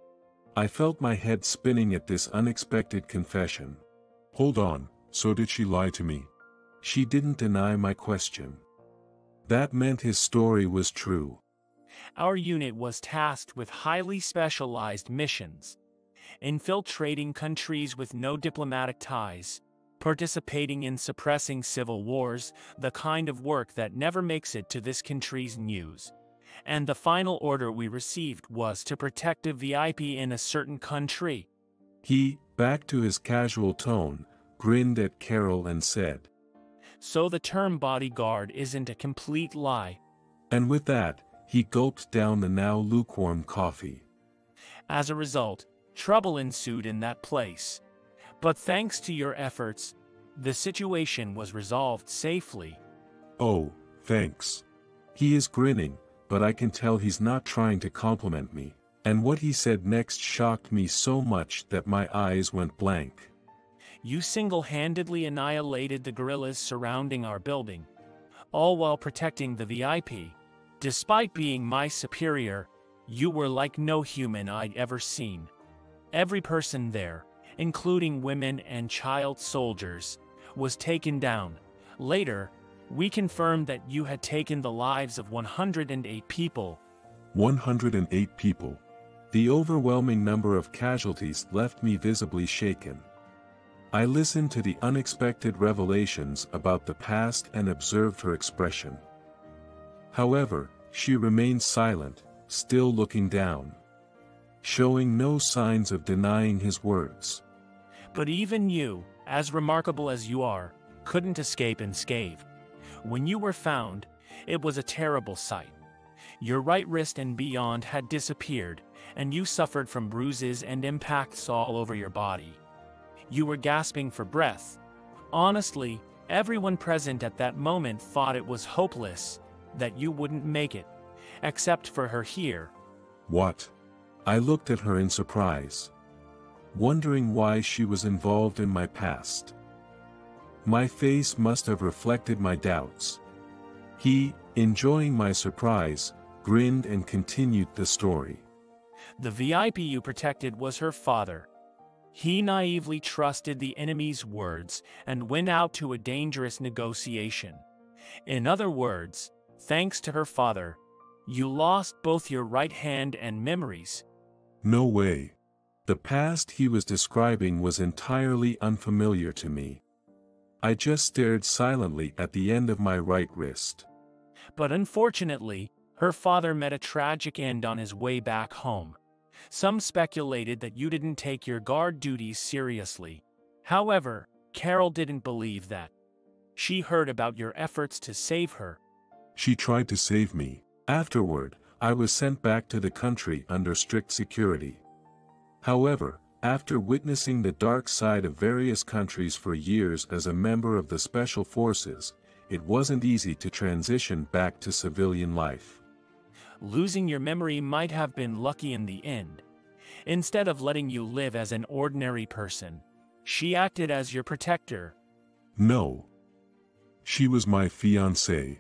I felt my head spinning at this unexpected confession. Hold on, so did she lie to me? She didn't deny my question. That meant his story was true. Our unit was tasked with highly specialized missions. Infiltrating countries with no diplomatic ties, participating in suppressing civil wars, the kind of work that never makes it to this country's news. And the final order we received was to protect a VIP in a certain country. He, back to his casual tone, grinned at Carol and said, So the term bodyguard isn't a complete lie. And with that, he gulped down the now lukewarm coffee. As a result, trouble ensued in that place. But thanks to your efforts, the situation was resolved safely. Oh, thanks. He is grinning, but I can tell he's not trying to compliment me. And what he said next shocked me so much that my eyes went blank. You single-handedly annihilated the guerrillas surrounding our building, all while protecting the VIP. Despite being my superior, you were like no human I'd ever seen. Every person there, including women and child soldiers, was taken down. Later, we confirmed that you had taken the lives of 108 people. 108 people. The overwhelming number of casualties left me visibly shaken. I listened to the unexpected revelations about the past and observed her expression. However, she remained silent, still looking down, showing no signs of denying his words. But even you, as remarkable as you are, couldn't escape unscathed. When you were found, it was a terrible sight. Your right wrist and beyond had disappeared, and you suffered from bruises and impacts all over your body. You were gasping for breath. Honestly, everyone present at that moment thought it was hopeless, that you wouldn't make it, except for her here. What? I looked at her in surprise, wondering why she was involved in my past. My face must have reflected my doubts. He, enjoying my surprise, grinned and continued the story. The VIP you protected was her father. He naively trusted the enemy's words and went out to a dangerous negotiation. In other words, thanks to her father, you lost both your right hand and memories. No way. The past he was describing was entirely unfamiliar to me. I just stared silently at the end of my right wrist. But unfortunately, her father met a tragic end on his way back home. Some speculated that you didn't take your guard duties seriously. However, Carol didn't believe that. She heard about your efforts to save her. She tried to save me. Afterward, I was sent back to the country under strict security. However, after witnessing the dark side of various countries for years as a member of the Special Forces, it wasn't easy to transition back to civilian life. Losing your memory might have been lucky in the end. Instead of letting you live as an ordinary person, she acted as your protector. No. She was my fiancée.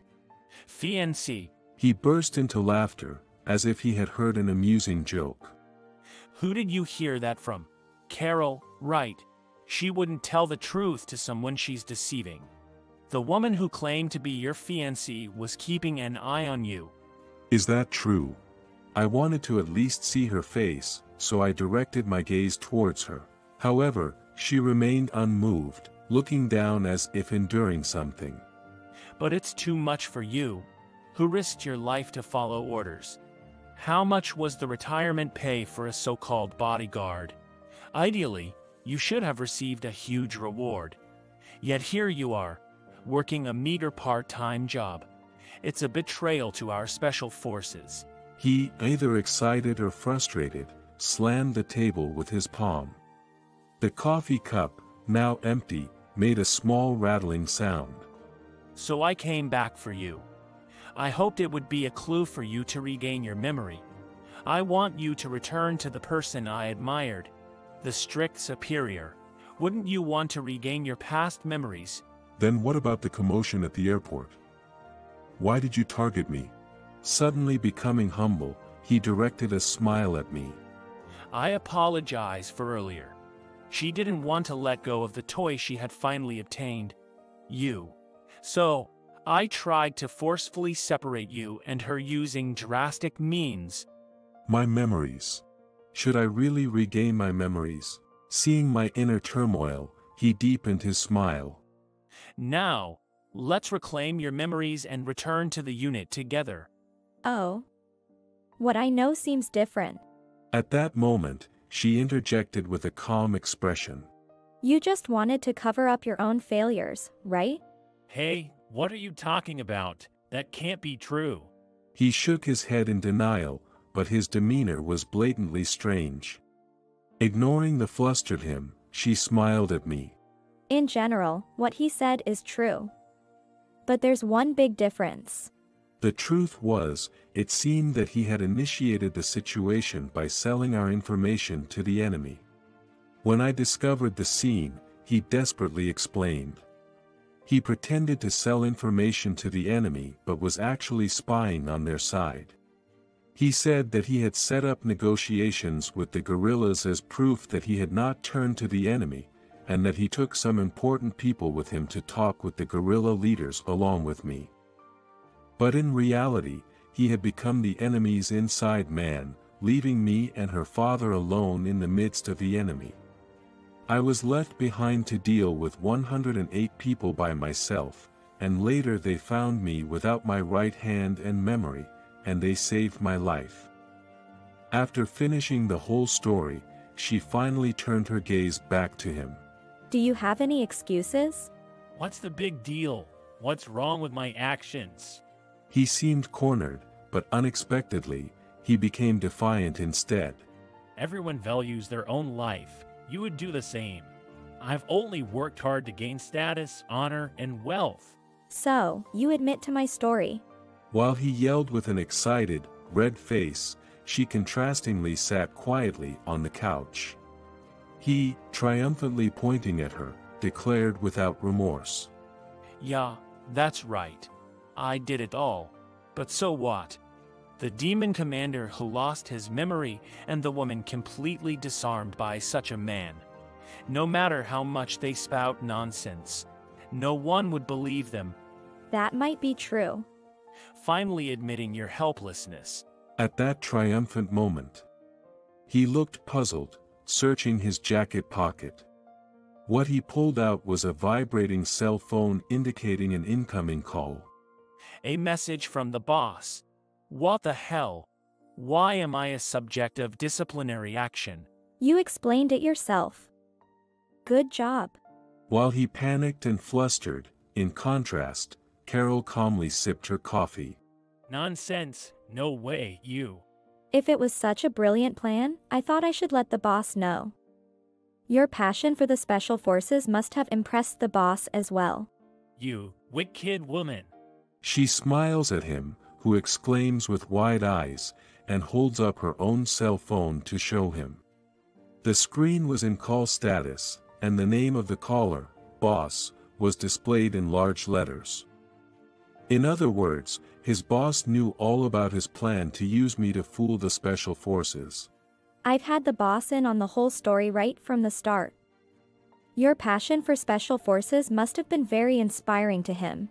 Fiancée? He burst into laughter, as if he had heard an amusing joke. Who did you hear that from? Carol, right. She wouldn't tell the truth to someone she's deceiving. The woman who claimed to be your fiancée was keeping an eye on you. Is that true? I wanted to at least see her face, so I directed my gaze towards her. However, she remained unmoved, looking down as if enduring something. But it's too much for you, who risked your life to follow orders. How much was the retirement pay for a so-called bodyguard? Ideally, you should have received a huge reward. Yet here you are, working a meager part-time job. It's a betrayal to our special forces. He, either excited or frustrated, slammed the table with his palm. The coffee cup, now empty, made a small rattling sound. So I came back for you. I hoped it would be a clue for you to regain your memory. I want you to return to the person I admired, the strict superior. Wouldn't you want to regain your past memories? Then what about the commotion at the airport? Why did you target me? Suddenly becoming humble, he directed a smile at me. I apologize for earlier. She didn't want to let go of the toy she had finally obtained. You. So, I tried to forcefully separate you and her using drastic means. My memories. Should I really regain my memories? Seeing my inner turmoil, he deepened his smile. Now, let's reclaim your memories and return to the unit together. Oh. What I know seems different. At that moment, she interjected with a calm expression. You just wanted to cover up your own failures, right? Hey, what are you talking about? That can't be true. He shook his head in denial, but his demeanor was blatantly strange. Ignoring the flustered him, she smiled at me. In general, what he said is true. But there's one big difference. The truth was, it seemed that he had initiated the situation by selling our information to the enemy. When I discovered the scene, he desperately explained. He pretended to sell information to the enemy but was actually spying on their side. He said that he had set up negotiations with the guerrillas as proof that he had not turned to the enemy, and that he took some important people with him to talk with the guerrilla leaders along with me. But in reality, he had become the enemy's inside man, leaving me and her father alone in the midst of the enemy. I was left behind to deal with 108 people by myself, and later they found me without my right hand and memory, and they saved my life. After finishing the whole story, she finally turned her gaze back to him. Do you have any excuses? What's the big deal? What's wrong with my actions? He seemed cornered, but unexpectedly, he became defiant instead. Everyone values their own life. You would do the same. I've only worked hard to gain status, honor, and wealth. So, you admit to my story. While he yelled with an excited, red face, she contrastingly sat quietly on the couch. He, triumphantly pointing at her, declared without remorse. Yeah, that's right. I did it all. But so what? The demon commander who lost his memory and the woman completely disarmed by such a man. No matter how much they spout nonsense, no one would believe them. That might be true. Finally admitting your helplessness. At that triumphant moment, he looked puzzled, searching his jacket pocket. What he pulled out was a vibrating cell phone indicating an incoming call. A message from the boss. What the hell? Why am I a subject of disciplinary action? You explained it yourself. Good job. While he panicked and flustered, in contrast, Carol calmly sipped her coffee. Nonsense, no way, you. If it was such a brilliant plan, I thought I should let the boss know. Your passion for the special forces must have impressed the boss as well. You, wicked woman. She smiles at him, who exclaims with wide eyes, and holds up her own cell phone to show him. The screen was in call status, and the name of the caller, boss, was displayed in large letters. In other words, his boss knew all about his plan to use me to fool the special forces. I've had the boss in on the whole story right from the start. Your passion for special forces must have been very inspiring to him.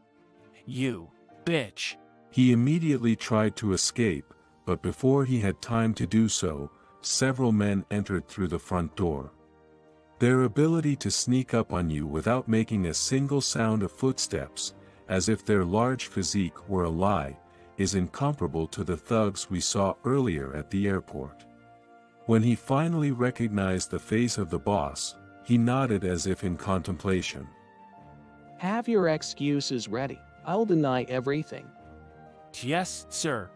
You, bitch. He immediately tried to escape, but before he had time to do so, several men entered through the front door. Their ability to sneak up on you without making a single sound of footsteps, as if their large physique were a lie, is incomparable to the thugs we saw earlier at the airport. When he finally recognized the face of the boss, he nodded as if in contemplation. Have your excuses ready. I'll deny everything. Yes, sir.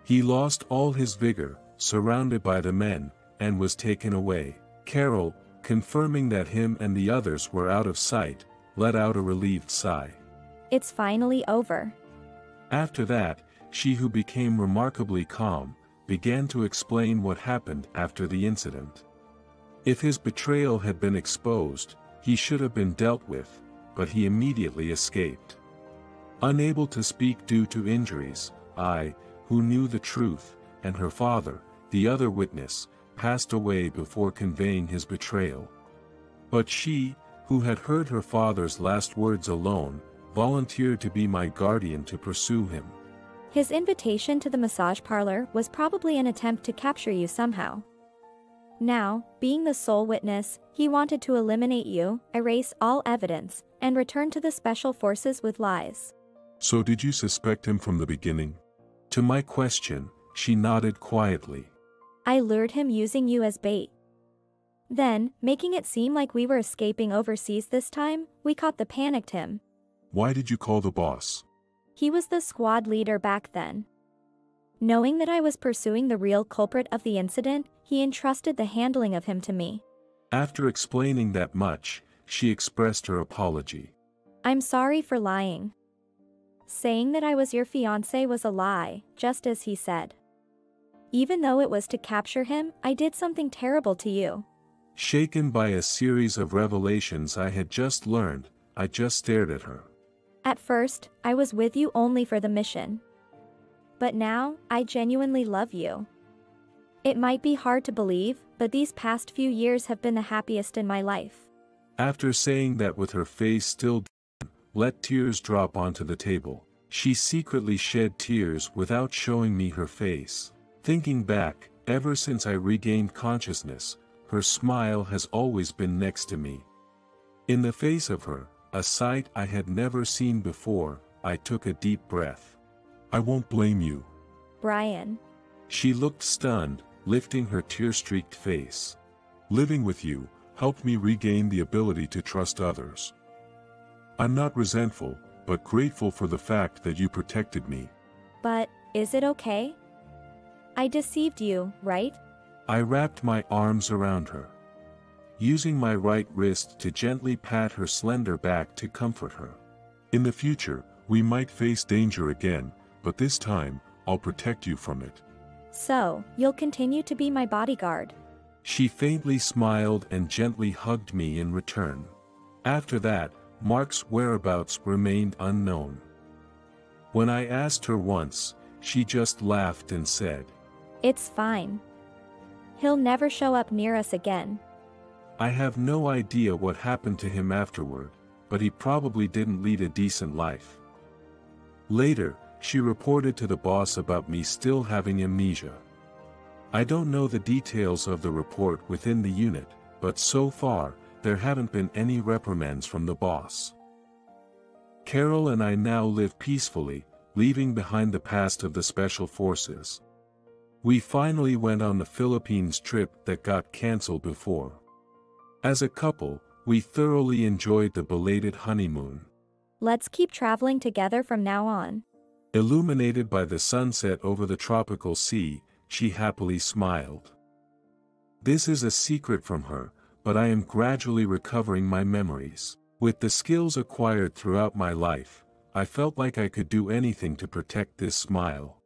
He lost all his vigor, surrounded by the men, and was taken away. Carol, confirming that him and the others were out of sight, let out a relieved sigh. It's finally over. After that, she, who became remarkably calm, began to explain what happened after the incident. If his betrayal had been exposed, he should have been dealt with, but he immediately escaped. Unable to speak due to injuries, I, who knew the truth, and her father, the other witness, passed away before conveying his betrayal. But she, who had heard her father's last words alone, volunteered to be my guardian to pursue him. His invitation to the massage parlor was probably an attempt to capture you somehow. Now, being the sole witness, he wanted to eliminate you, erase all evidence, and return to the special forces with lies. So did you suspect him from the beginning? To my question, she nodded quietly. I lured him using you as bait. Then, making it seem like we were escaping overseas this time, we caught the panicked him. Why did you call the boss? He was the squad leader back then. Knowing that I was pursuing the real culprit of the incident, he entrusted the handling of him to me. After explaining that much, she expressed her apology. I'm sorry for lying. Saying that I was your fiancé was a lie, just as he said. Even though it was to capture him, I did something terrible to you. Shaken by a series of revelations I had just learned, I just stared at her. At first, I was with you only for the mission. But now, I genuinely love you. It might be hard to believe, but these past few years have been the happiest in my life. After saying that with her face still let tears drop onto the table, she secretly shed tears without showing me her face. Thinking back, ever since I regained consciousness, her smile has always been next to me. In the face of her, a sight I had never seen before, I took a deep breath. I won't blame you, Brian. She looked stunned, lifting her tear-streaked face. Living with you helped me regain the ability to trust others. I'm not resentful, but grateful for the fact that you protected me. But, is it okay? I deceived you, right? I wrapped my arms around her, using my right wrist to gently pat her slender back to comfort her. In the future, we might face danger again, but this time, I'll protect you from it. So, you'll continue to be my bodyguard. She faintly smiled and gently hugged me in return. After that, Mark's whereabouts remained unknown. When I asked her once, she just laughed and said, It's fine. He'll never show up near us again. I have no idea what happened to him afterward, but he probably didn't lead a decent life. Later, she reported to the boss about me still having amnesia. I don't know the details of the report within the unit, but so far, there haven't been any reprimands from the boss. Carol and I now live peacefully, leaving behind the past of the Special Forces. We finally went on the Philippines trip that got cancelled before. As a couple, we thoroughly enjoyed the belated honeymoon. Let's keep traveling together from now on. Illuminated by the sunset over the tropical sea, she happily smiled. This is a secret from her, but I am gradually recovering my memories. With the skills acquired throughout my life, I felt like I could do anything to protect this smile.